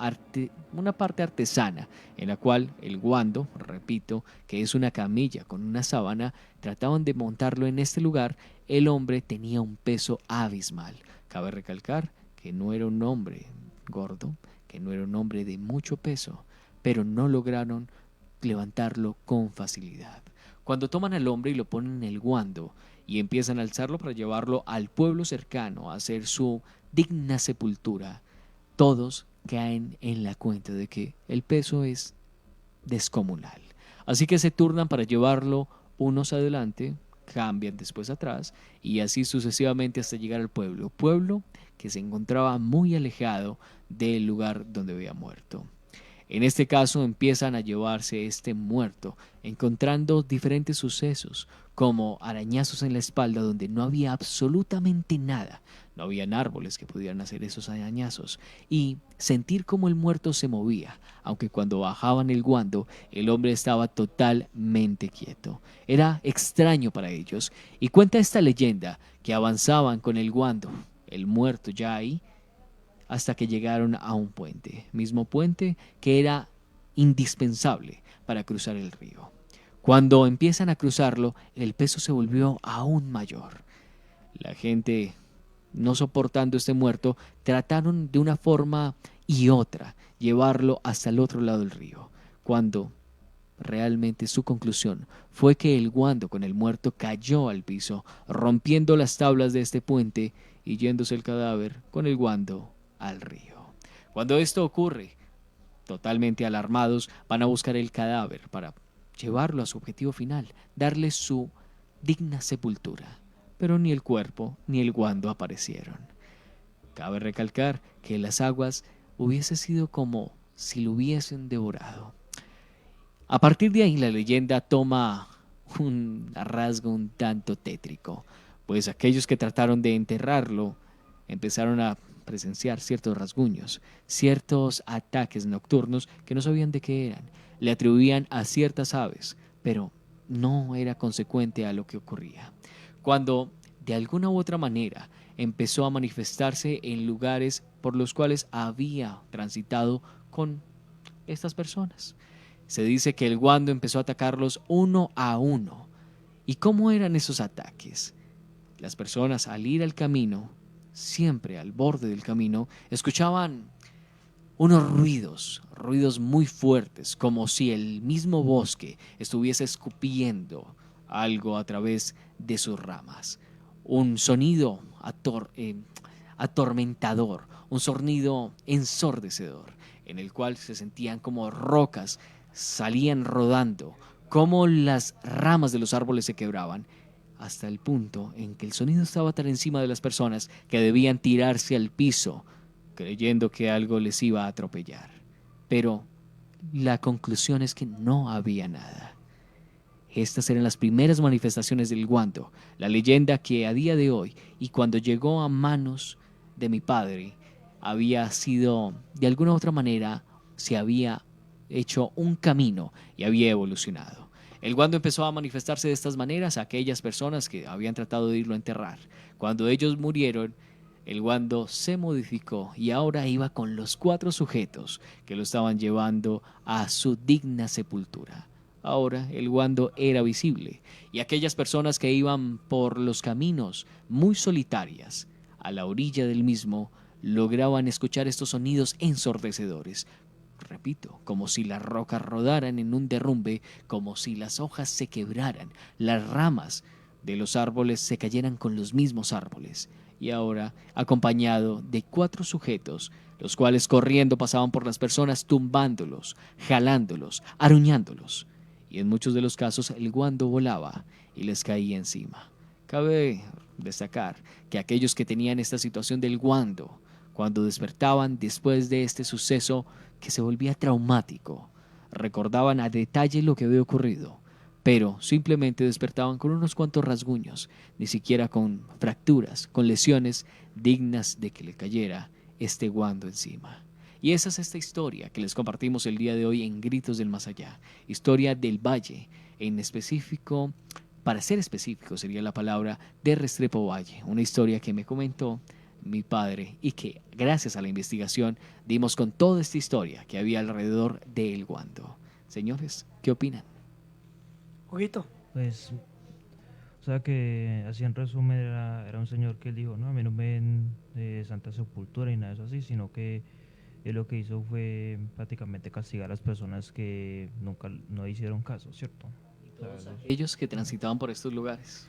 una parte artesana, en la cual el guando, repito, que es una camilla con una sábana, trataban de montarlo en este lugar, el hombre tenía un peso abismal. Cabe recalcar que no era un hombre gordo, que no era un hombre de mucho peso, pero no lograron levantarlo con facilidad. Cuando toman al hombre y lo ponen en el guando y empiezan a alzarlo para llevarlo al pueblo cercano a hacer su digna sepultura, todos caen en la cuenta de que el peso es descomunal. Así que se turnan para llevarlo unos adelante, cambian después atrás y así sucesivamente hasta llegar al pueblo que se encontraba muy alejado del lugar donde había muerto. En este caso empiezan a llevarse este muerto, encontrando diferentes sucesos, como arañazos en la espalda donde no había absolutamente nada, no habían árboles que pudieran hacer esos arañazos, y sentir cómo el muerto se movía, aunque cuando bajaban el guando, el hombre estaba totalmente quieto. Era extraño para ellos, y cuenta esta leyenda que avanzaban con el guando, el muerto ya ahí, hasta que llegaron a un puente, mismo puente que era indispensable para cruzar el río. Cuando empiezan a cruzarlo, el peso se volvió aún mayor. La gente, no soportando este muerto, trataron de una forma y otra llevarlo hasta el otro lado del río, cuando realmente su conclusión fue que el guando con el muerto cayó al piso, rompiendo las tablas de este puente y yéndose el cadáver con el guando al río. Cuando esto ocurre, totalmente alarmados, van a buscar el cadáver para llevarlo a su objetivo final, darle su digna sepultura. Pero ni el cuerpo ni el guando aparecieron. Cabe recalcar que las aguas hubiese sido como si lo hubiesen devorado. A partir de ahí la leyenda toma un rasgo un tanto tétrico, pues aquellos que trataron de enterrarlo empezaron a presenciar ciertos rasguños, ciertos ataques nocturnos que no sabían de qué eran. Le atribuían a ciertas aves, pero no era consecuente a lo que ocurría. Cuando de alguna u otra manera empezó a manifestarse en lugares por los cuales había transitado con estas personas. Se dice que el guando empezó a atacarlos uno a uno. ¿Y cómo eran esos ataques? Las personas al ir al camino, siempre al borde del camino, escuchaban unos ruidos muy fuertes, como si el mismo bosque estuviese escupiendo algo a través de sus ramas. Un sonido atormentador, un sonido ensordecedor, en el cual se sentían como rocas salían rodando, como las ramas de los árboles se quebraban, hasta el punto en que el sonido estaba tan encima de las personas que debían tirarse al piso, creyendo que algo les iba a atropellar. Pero la conclusión es que no había nada. Estas eran las primeras manifestaciones del guando, la leyenda que a día de hoy, y cuando llegó a manos de mi padre, había sido, de alguna u otra manera, se había hecho un camino y había evolucionado. El guando empezó a manifestarse de estas maneras a aquellas personas que habían tratado de irlo a enterrar. Cuando ellos murieron, el guando se modificó y ahora iba con los 4 sujetos que lo estaban llevando a su digna sepultura. Ahora el guando era visible y aquellas personas que iban por los caminos muy solitarias a la orilla del mismo lograban escuchar estos sonidos ensordecedores. Repito, como si las rocas rodaran en un derrumbe, como si las hojas se quebraran, las ramas de los árboles se cayeran con los mismos árboles. Y ahora, acompañado de 4 sujetos, los cuales corriendo pasaban por las personas tumbándolos, jalándolos, aruñándolos. Y en muchos de los casos el guando volaba y les caía encima. Cabe destacar que aquellos que tenían esta situación del guando, cuando despertaban después de este suceso que se volvía traumático, recordaban a detalle lo que había ocurrido, pero simplemente despertaban con unos cuantos rasguños, ni siquiera con fracturas, con lesiones dignas de que le cayera este guando encima. Y esa es esta historia que les compartimos el día de hoy en Gritos del Más Allá, historia del Valle, en específico, para ser específico sería la palabra, de Restrepo Valle, una historia que me comentó mi padre y que gracias a la investigación dimos con toda esta historia que había alrededor del guando. Señores, ¿qué opinan? Huguito. Pues, o sea que así en resumen era un señor que él dijo, no, a mí no me ven Santa Sepultura y nada de eso así, sino que él lo que hizo fue prácticamente castigar a las personas que nunca no hicieron caso, ¿cierto? Ellos que transitaban por estos lugares.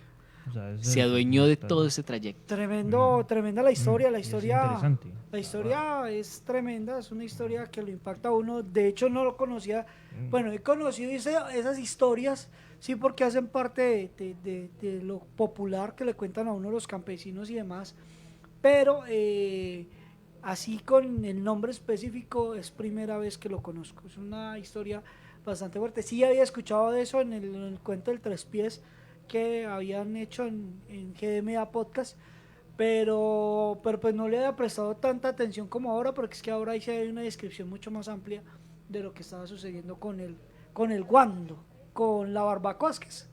O sea, Se adueñó de todo ese trayecto. Tremenda la historia, la es historia, interesante. la historia es tremenda, es una historia que lo impacta a uno. De hecho no lo conocía, bueno, he conocido esas historias, sí, porque hacen parte de lo popular que le cuentan a uno los campesinos y demás, pero así con el nombre específico es primera vez que lo conozco. Es una historia bastante fuerte. Sí había escuchado de eso en el cuento del Tres Pies que habían hecho en GDMA Podcast, pero pues no le había prestado tanta atención como ahora, porque es que ahora sí hay una descripción mucho más amplia de lo que estaba sucediendo con el guando, con la barbacoa, es que es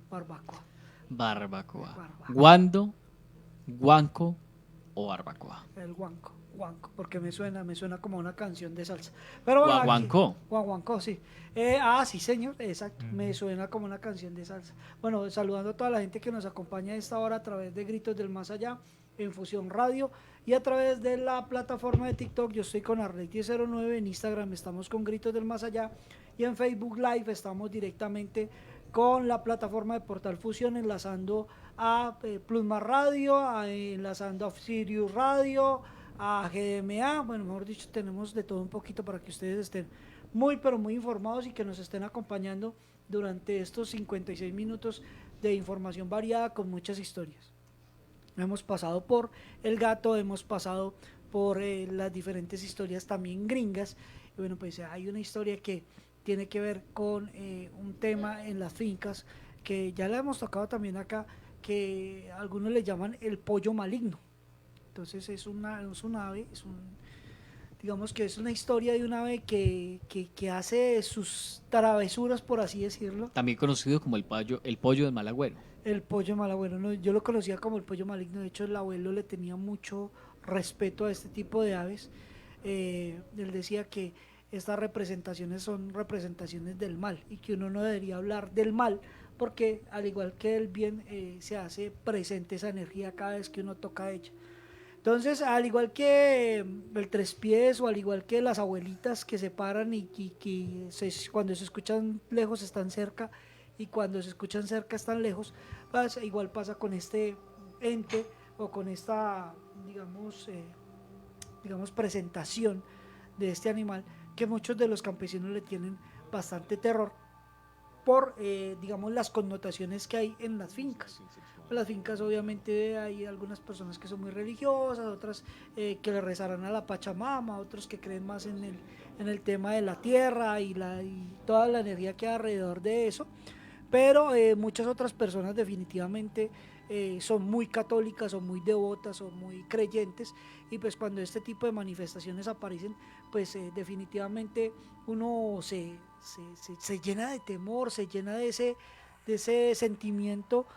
barbacoa. Barbacoa. Guando, guanco o barbacoa. El guanco, porque me suena como una canción de salsa. Pero bueno, Guaguancó. Guaguancó, sí. Sí, señor, exacto. Me suena como una canción de salsa. Bueno, saludando a toda la gente que nos acompaña a esta hora a través de Gritos del Más Allá, en Fusión Radio, y a través de la plataforma de TikTok. Yo estoy con Arleti09, en Instagram estamos con Gritos del Más Allá, y en Facebook Live estamos directamente con la plataforma de Portal Fusión, enlazando a Plusma Radio, enlazando a Sirius Radio, a GDMA. Bueno, mejor dicho, tenemos de todo un poquito para que ustedes estén muy pero muy informados y que nos estén acompañando durante estos 56 minutos de información variada con muchas historias. Hemos pasado por el gato, hemos pasado por las diferentes historias también gringas, y bueno, pues hay una historia que tiene que ver con un tema en las fincas que ya la hemos tocado también acá, que algunos le llaman el pollo maligno. Entonces es un ave, digamos que es una historia de un ave que hace sus travesuras, por así decirlo. También conocido como el pollo del mal agüero. El pollo mal agüero, no, yo lo conocía como el pollo maligno. De hecho, el abuelo le tenía mucho respeto a este tipo de aves. Él decía que estas representaciones son representaciones del mal y que uno no debería hablar del mal, porque al igual que el bien, se hace presente esa energía cada vez que uno toca ella. Entonces, al igual que el Tres Pies, o al igual que las abuelitas que se paran y cuando se escuchan lejos están cerca, y cuando se escuchan cerca están lejos, igual pasa con este ente o con esta digamos, presentación de este animal, que muchos de los campesinos le tienen bastante terror por, digamos, las connotaciones que hay en las fincas. En las fincas obviamente hay algunas personas que son muy religiosas, otras que le rezarán a la Pachamama, otros que creen más en el tema de la tierra y toda la energía que hay alrededor de eso, pero muchas otras personas definitivamente son muy católicas, son muy devotas, son muy creyentes, y pues cuando este tipo de manifestaciones aparecen, pues definitivamente uno se llena de temor, se llena de ese sentimiento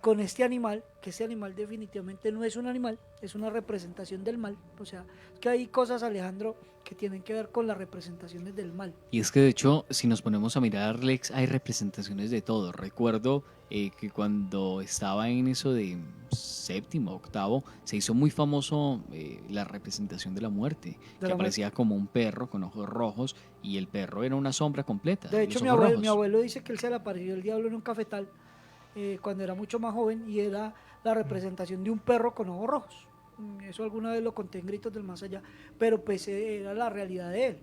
con este animal, que este animal definitivamente no es un animal, es una representación del mal. O sea, que hay cosas, Alejandro, que tienen que ver con las representaciones del mal. Y es que de hecho, si nos ponemos a mirar, Alex, hay representaciones de todo. Recuerdo que cuando estaba en eso de séptimo, octavo, se hizo muy famoso la representación de la muerte, que aparecía como un perro con ojos rojos y el perro era una sombra completa. De hecho, mi abuelo dice que él se le apareció el diablo en un cafetal cuando era mucho más joven, y era la representación de un perro con ojos rojos. Eso alguna vez lo conté en Gritos del Más Allá, pero pues era la realidad de él.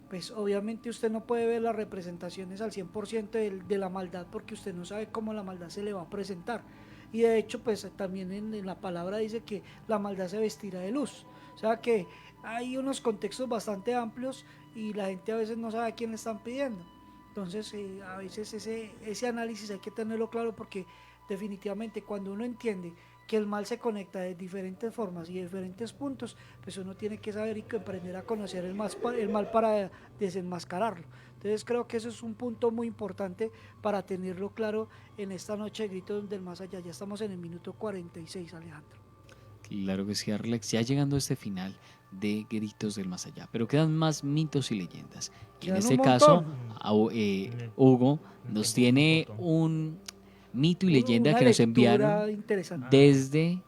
Pues obviamente usted no puede ver las representaciones al 100% de la maldad, porque usted no sabe cómo la maldad se le va a presentar. Y de hecho, pues también en la palabra dice que la maldad se vestirá de luz. O sea que hay unos contextos bastante amplios y la gente a veces no sabe a quién le están pidiendo. Entonces, a veces ese análisis hay que tenerlo claro, porque definitivamente cuando uno entiende que el mal se conecta de diferentes formas y de diferentes puntos, pues uno tiene que saber y que aprender a conocer el mal para desenmascararlo. Entonces creo que eso es un punto muy importante para tenerlo claro en esta noche de Gritos del Más Allá. Ya estamos en el minuto 46, Alejandro. Claro que sí, Arlex, ya llegando a este final de Gritos del Más Allá, pero quedan más mitos y leyendas. Y en este caso, Hugo nos tiene un mito y leyenda que nos enviaron desde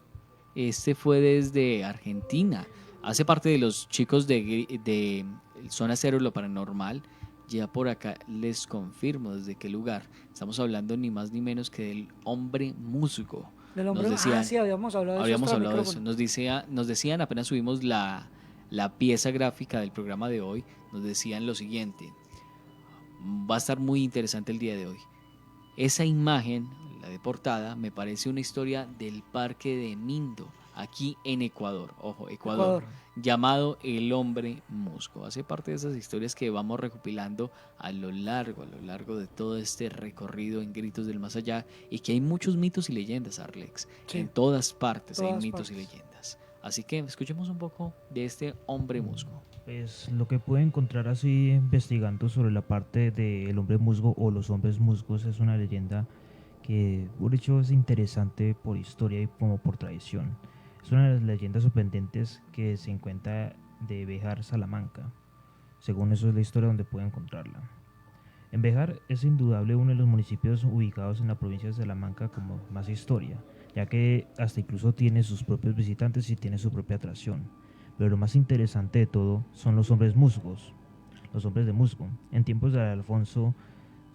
Argentina. Hace parte de los chicos de Zona Cero, lo paranormal. Ya por acá les confirmo desde qué lugar. Estamos hablando ni más ni menos que del hombre musgo. Del hombre, sí, habíamos hablado de eso. Nos decían, apenas subimos la pieza gráfica del programa de hoy, nos decían lo siguiente: va a estar muy interesante el día de hoy. Esa imagen, la de portada, me parece una historia del Parque de Mindo, aquí en Ecuador, ojo, Ecuador, llamado El Hombre Musgo. Hace parte de esas historias que vamos recopilando a lo largo de todo este recorrido en Gritos del Más Allá, y que hay muchos mitos y leyendas, Arlex. Sí. En todas partes hay mitos y leyendas. Así que escuchemos un poco de este hombre musgo. Pues lo que pude encontrar así investigando sobre la parte del hombre musgo o los hombres musgos es una leyenda que por hecho es interesante por historia y como por tradición. Es una de las leyendas sorprendentes que se encuentra de Béjar, Salamanca. Según eso es la historia donde pude encontrarla. En Béjar es indudable uno de los municipios ubicados en la provincia de Salamanca como más historia, ya que hasta incluso tiene sus propios visitantes y tiene su propia atracción. Pero lo más interesante de todo son los hombres musgos, los hombres de musgo. En tiempos de Alfonso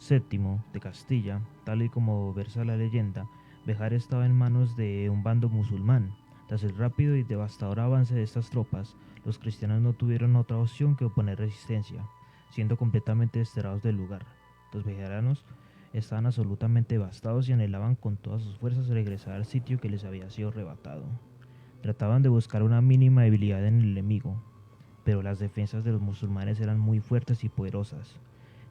VII de Castilla, tal y como versa la leyenda, Béjar estaba en manos de un bando musulmán. Tras el rápido y devastador avance de estas tropas, los cristianos no tuvieron otra opción que oponer resistencia, siendo completamente desterrados del lugar. Los bejaranos estaban absolutamente devastados y anhelaban con todas sus fuerzas regresar al sitio que les había sido arrebatado. Trataban de buscar una mínima debilidad en el enemigo, pero las defensas de los musulmanes eran muy fuertes y poderosas.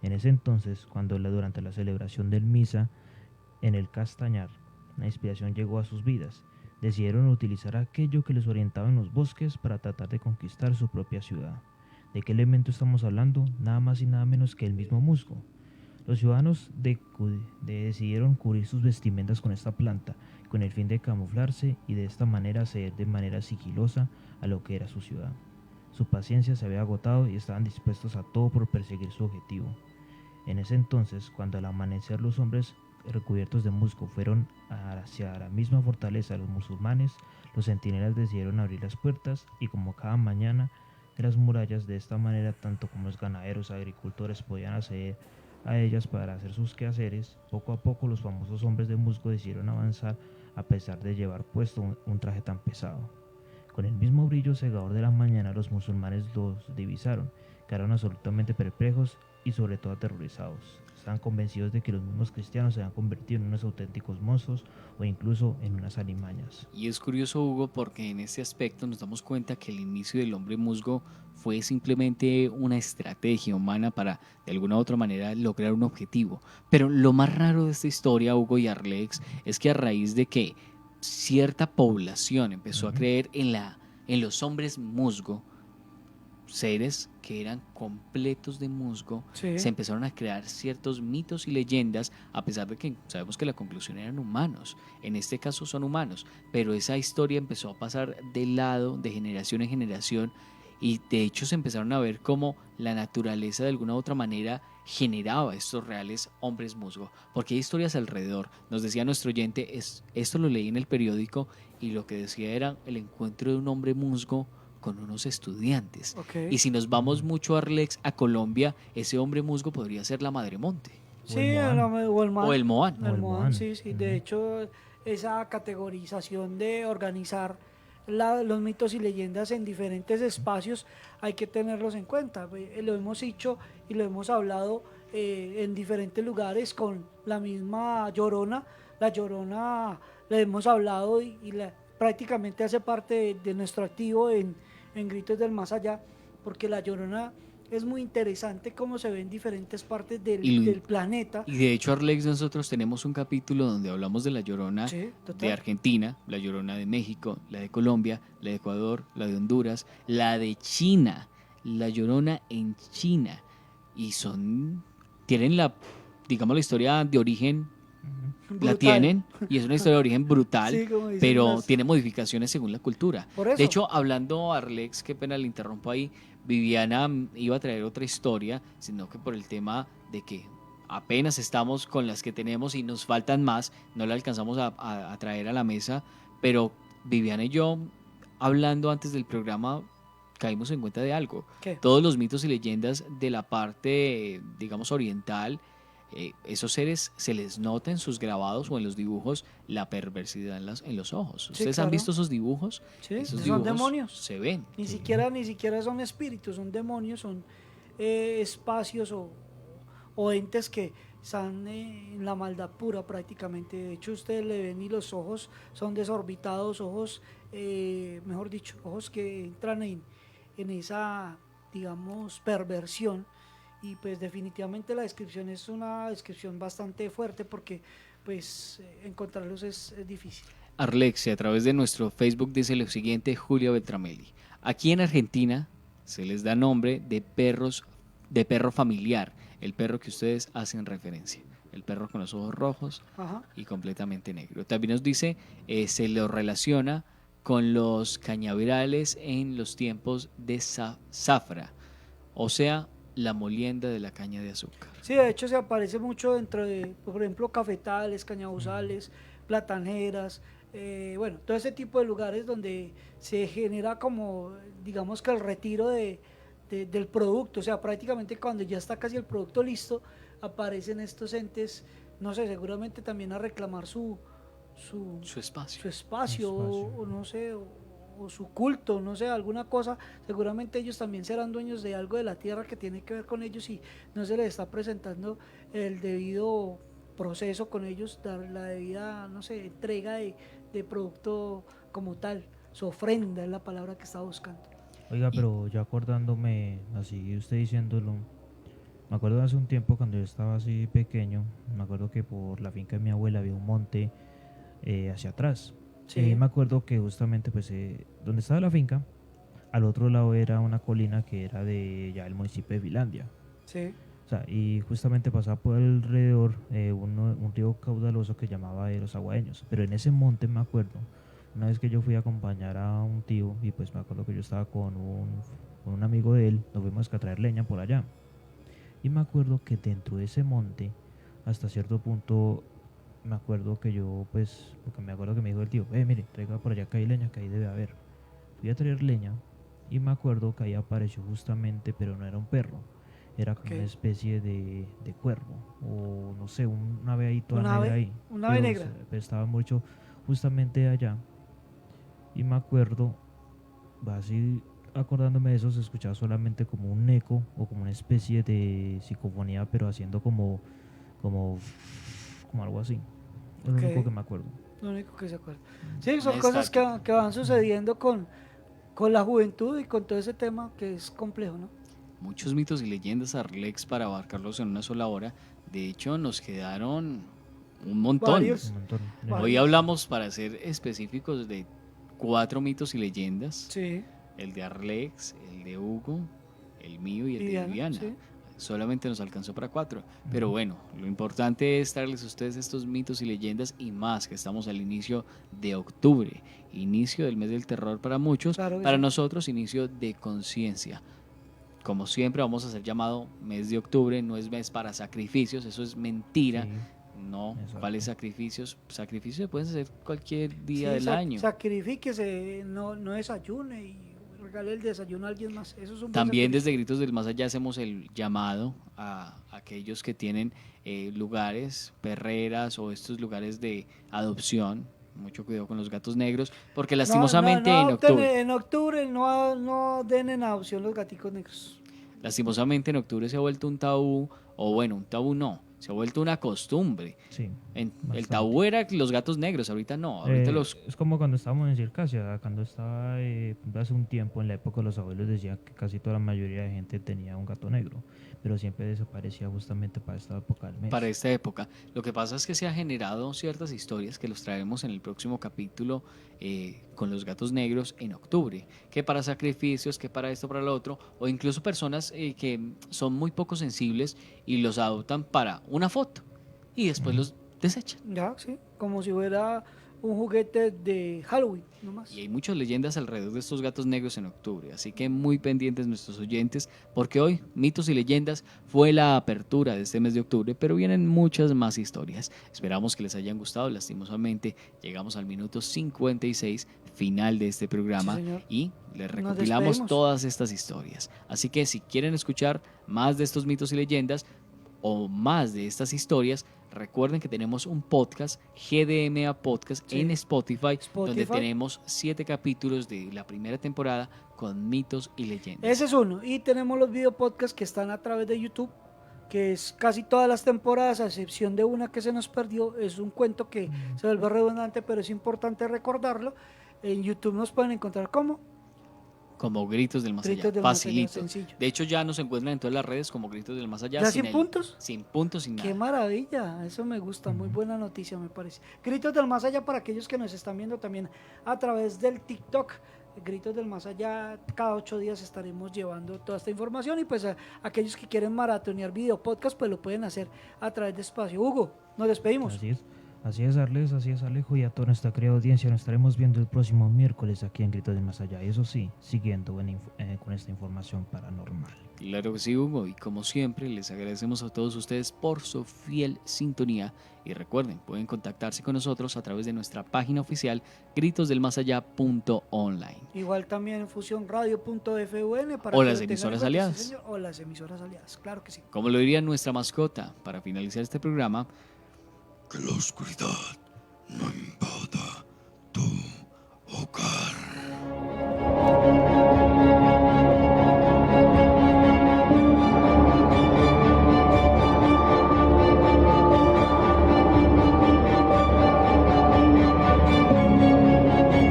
En ese entonces, durante la celebración del misa en el Castañar, la inspiración llegó a sus vidas. Decidieron utilizar aquello que les orientaba en los bosques para tratar de conquistar su propia ciudad. ¿De qué elemento estamos hablando? Nada más y nada menos que el mismo musgo. Los ciudadanos decidieron cubrir sus vestimentas con esta planta, con el fin de camuflarse y de esta manera acceder de manera sigilosa a lo que era su ciudad. Su paciencia se había agotado y estaban dispuestos a todo por perseguir su objetivo. En ese entonces, cuando al amanecer los hombres recubiertos de musgo fueron hacia la misma fortaleza de los musulmanes, los centinelas decidieron abrir las puertas y como cada mañana de las murallas, de esta manera tanto como los ganaderos, agricultores podían acceder a ellas para hacer sus quehaceres, poco a poco los famosos hombres de musgo decidieron avanzar a pesar de llevar puesto un traje tan pesado. Con el mismo brillo cegador de la mañana, los musulmanes los divisaron, quedaron absolutamente perplejos y sobre todo aterrorizados. Estaban convencidos de que los mismos cristianos se habían convertido en unos auténticos monstruos o incluso en unas alimañas. Y es curioso, Hugo, porque en este aspecto nos damos cuenta que el inicio del hombre musgo fue simplemente una estrategia humana para, de alguna u otra manera, lograr un objetivo. Pero lo más raro de esta historia, Hugo y Arlex, es que a raíz de que cierta población empezó a creer en los hombres musgo, seres que eran completos de musgo, Sí. se empezaron a crear ciertos mitos y leyendas, a pesar de que sabemos que la conclusión eran humanos. En este caso son humanos, pero esa historia empezó a pasar de lado, de generación en generación, y de hecho se empezaron a ver cómo la naturaleza de alguna u otra manera generaba estos reales hombres musgo, porque hay historias alrededor. Nos decía nuestro oyente, esto lo leí en el periódico, y lo que decía era el encuentro de un hombre musgo con unos estudiantes. Ok. Y si nos vamos mucho, Arlex, a Colombia, ese hombre musgo podría ser la Madre Monte. Sí, o el Moan. O el Moan. El Moan, sí, sí. De hecho, esa categorización de organizar los mitos y leyendas en diferentes espacios hay que tenerlos en cuenta. Lo hemos dicho y lo hemos hablado en diferentes lugares con la misma Llorona. La Llorona la hemos hablado prácticamente hace parte de nuestro activo en Gritos del Más Allá, porque la Llorona es muy interesante cómo se ve en diferentes partes del planeta. Y de hecho, Arlex, nosotros tenemos un capítulo donde hablamos de la Llorona de Argentina, la Llorona de México, la de Colombia, la de Ecuador, la de Honduras, la de China, la Llorona en China. Y tienen la historia de origen, Brutal. la tienen, y es una historia de origen brutal, Sí, como dicen pero las- tiene modificaciones según la cultura. Por eso. De hecho, hablando, Arlex, qué pena le interrumpo ahí, Viviana iba a traer otra historia, sino que por el tema de que apenas estamos con las que tenemos y nos faltan más, no la alcanzamos a traer a la mesa, pero Viviana y yo, hablando antes del programa, caímos en cuenta de algo. ¿Qué? Todos los mitos y leyendas de la parte, digamos, oriental, esos seres se les nota en sus grabados o en los dibujos la perversidad en los ojos. Sí, ¿Ustedes han claro. visto esos dibujos? Sí, Esos son dibujos demonios. se ven. Ni siquiera son espíritus, son demonios, son espacios o entes que están en la maldad pura prácticamente. De hecho, ustedes le ven y los ojos son desorbitados, ojos, mejor dicho, ojos que entran en esa, digamos, perversión. Y pues definitivamente la descripción es una descripción bastante fuerte porque pues encontrarlos es difícil. Arlexia, a través de nuestro Facebook, dice lo siguiente, Julia Beltramelli. Aquí en Argentina se les da nombre de perro familiar, el perro que ustedes hacen referencia, el perro con los ojos rojos Ajá. y completamente negro. También nos dice, se lo relaciona con los cañaverales en los tiempos de zafra, o sea, la molienda de la caña de azúcar. Sí, de hecho se aparece mucho dentro de, por ejemplo, cafetales, cañabuzales, plataneras, bueno, todo ese tipo de lugares donde se genera como, digamos que el retiro del producto, o sea, prácticamente cuando ya está casi el producto listo, aparecen estos entes, no sé, seguramente también a reclamar su espacio, o no sé, o su culto, no sé, alguna cosa. Seguramente ellos también serán dueños de algo de la tierra que tiene que ver con ellos y no se les está presentando el debido proceso con ellos, dar la debida, no sé, entrega de producto como tal. Su ofrenda es la palabra que estaba buscando. Oiga, pero ya acordándome, así usted diciéndolo, me acuerdo hace un tiempo cuando yo estaba así pequeño, me acuerdo que por la finca de mi abuela había un monte hacia atrás. Sí. Y me acuerdo que justamente pues donde estaba la finca, al otro lado era una colina que era de ya el municipio de Finlandia. Sí. O sea, y justamente pasaba por alrededor un río caudaloso que llamaba de los Aguadeños. Pero en ese monte me acuerdo, una vez que yo fui a acompañar a un tío, y pues me acuerdo que yo estaba con un amigo de él, nos fuimos a traer leña por allá. Y me acuerdo que dentro de ese monte, hasta cierto punto, me acuerdo que yo, pues, porque me acuerdo que me dijo el tío, mire, traiga por allá que hay leña, que ahí debe haber. Fui a traer leña y me acuerdo que ahí apareció justamente, pero no era un perro, era como una especie de cuervo, o no sé, un ave ahí toda ¿Un negra ave? ahí. ¿Un ave Pero, negra? estaba mucho, justamente allá, y me acuerdo, así acordándome de eso, se escuchaba solamente como un eco o como una especie de psicofonía, pero haciendo como algo así. Es lo único que me acuerdo. Lo único que se acuerda. Sí, son cosas que van sucediendo con la juventud y con todo ese tema que es complejo, ¿no? Muchos mitos y leyendas, Arlex, para abarcarlos en una sola hora. De hecho, nos quedaron un montón. Varios. Hoy hablamos, para ser específicos, de 4 mitos y leyendas. Sí. El de Arlex, el de Hugo, el mío y el de Viviana. Sí. Solamente nos alcanzó para 4. Pero bueno, lo importante es darles a ustedes estos mitos y leyendas, y más que estamos al inicio de octubre, inicio del mes del terror para muchos, Claro que para sí. nosotros inicio de conciencia. Como siempre vamos a hacer llamado mes de octubre, no es mes para sacrificios, eso es mentira. Sí, No, exacto. ¿cuáles sacrificios? Sacrificios se pueden hacer cualquier día Sí, del año. Sacrifíquese, no desayune y regale el desayuno a alguien más. Eso es un buen También sacrificio. desde Gritos del Más Allá hacemos el llamado a aquellos que tienen lugares, perreras o estos lugares de adopción. Mucho cuidado con los gatos negros, porque lastimosamente no en adopten octubre, en octubre no den en adopción los gaticos negros. lastimosamente en octubre se ha vuelto un tabú, o bueno, un tabú no, se ha vuelto una costumbre. Sí, El bastante. tabú era los gatos negros, ahorita no, ahorita Es como cuando estábamos en Circasia, cuando estaba hace un tiempo, en la época los abuelos decían que casi toda la mayoría de gente tenía un gato negro, pero siempre desaparecía justamente para esta época del mes. para esta época. Lo que pasa es que se ha generado ciertas historias que los traemos en el próximo capítulo con los gatos negros en octubre, que para sacrificios, que para esto, para lo otro, o incluso personas que son muy poco sensibles y los adoptan para una foto y después los desechan. Ya, sí, como si fuera un juguete de Halloween, nomás. Y hay muchas leyendas alrededor de estos gatos negros en octubre, así que muy pendientes nuestros oyentes, porque hoy, mitos y leyendas, fue la apertura de este mes de octubre, pero vienen muchas más historias. Esperamos que les hayan gustado. Lastimosamente, llegamos al minuto 56, final de este programa, Sí, señor. y les Nos recopilamos despedimos. todas estas historias. Así que si quieren escuchar más de estos mitos y leyendas, o más de estas historias, recuerden que tenemos un podcast, GDMA Podcast, Sí. en Spotify, donde Spotify. tenemos 7 capítulos de la primera temporada con mitos y leyendas. Ese es uno. Y tenemos los video podcasts que están a través de YouTube, que es casi todas las temporadas, a excepción de una que se nos perdió. Es un cuento que se vuelve redundante, pero es importante recordarlo. En YouTube nos pueden encontrar como Como Gritos del Más Gritos Allá, del Más Allá, facilito. sencillo. De hecho, ya nos encuentran en todas las redes como Gritos del Más Allá. ¿Ya sin puntos? Sin puntos, sin Qué nada. maravilla, eso me gusta, muy buena noticia me parece. Gritos del Más Allá para aquellos que nos están viendo también a través del TikTok. Gritos del Más Allá, cada 8 días estaremos llevando toda esta información, y pues a aquellos que quieren maratonear video podcast pues lo pueden hacer a través de Espacio. Hugo, nos despedimos. Así es, Arles, así es, Alejo, y a toda nuestra querida audiencia nos estaremos viendo el próximo miércoles aquí en Gritos del Más Allá, y eso sí, siguiendo con esta información paranormal. Claro que sí, Hugo, y como siempre les agradecemos a todos ustedes por su fiel sintonía, y recuerden, pueden contactarse con nosotros a través de nuestra página oficial gritosdelmasallá.online. Igual también fusionradio.fun para O que las lo tengan en emisoras cuenta, aliadas. sí, señor, o las emisoras aliadas, claro que sí. Como lo diría nuestra mascota, para finalizar este programa, Que la oscuridad no invada tu hogar.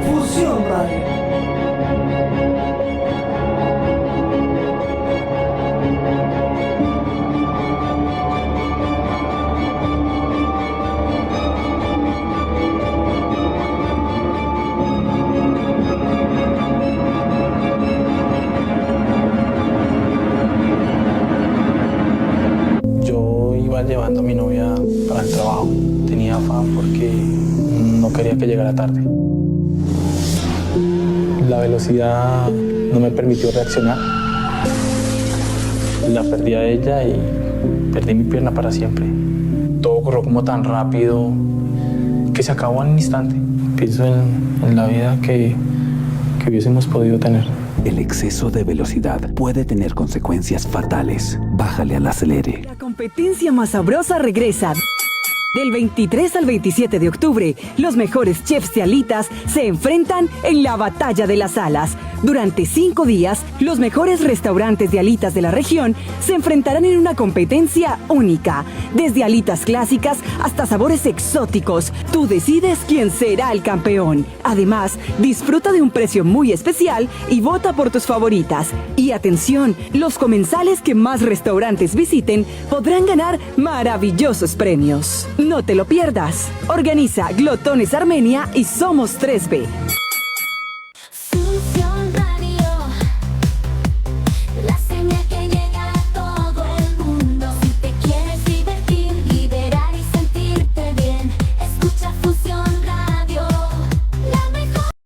Fusión Radio. Yo iba llevando a mi novia para el trabajo. Tenía afán porque no quería que llegara tarde. La velocidad no me permitió reaccionar. La perdí a ella y perdí mi pierna para siempre. Todo ocurrió como tan rápido que se acabó en un instante. Pienso en la vida que hubiésemos podido tener. El exceso de velocidad puede tener consecuencias fatales. Bájale al acelere. La competencia más sabrosa regresa Del 23 al 27 de octubre, los mejores chefs de alitas se enfrentan en la Batalla de las Alas. Durante 5 días, los mejores restaurantes de alitas de la región se enfrentarán en una competencia única. Desde alitas clásicas hasta sabores exóticos, tú decides quién será el campeón. Además, disfruta de un precio muy especial y vota por tus favoritas. Y atención, los comensales que más restaurantes visiten podrán ganar maravillosos premios. No te lo pierdas. Organiza Glotones Armenia y Somos 3B.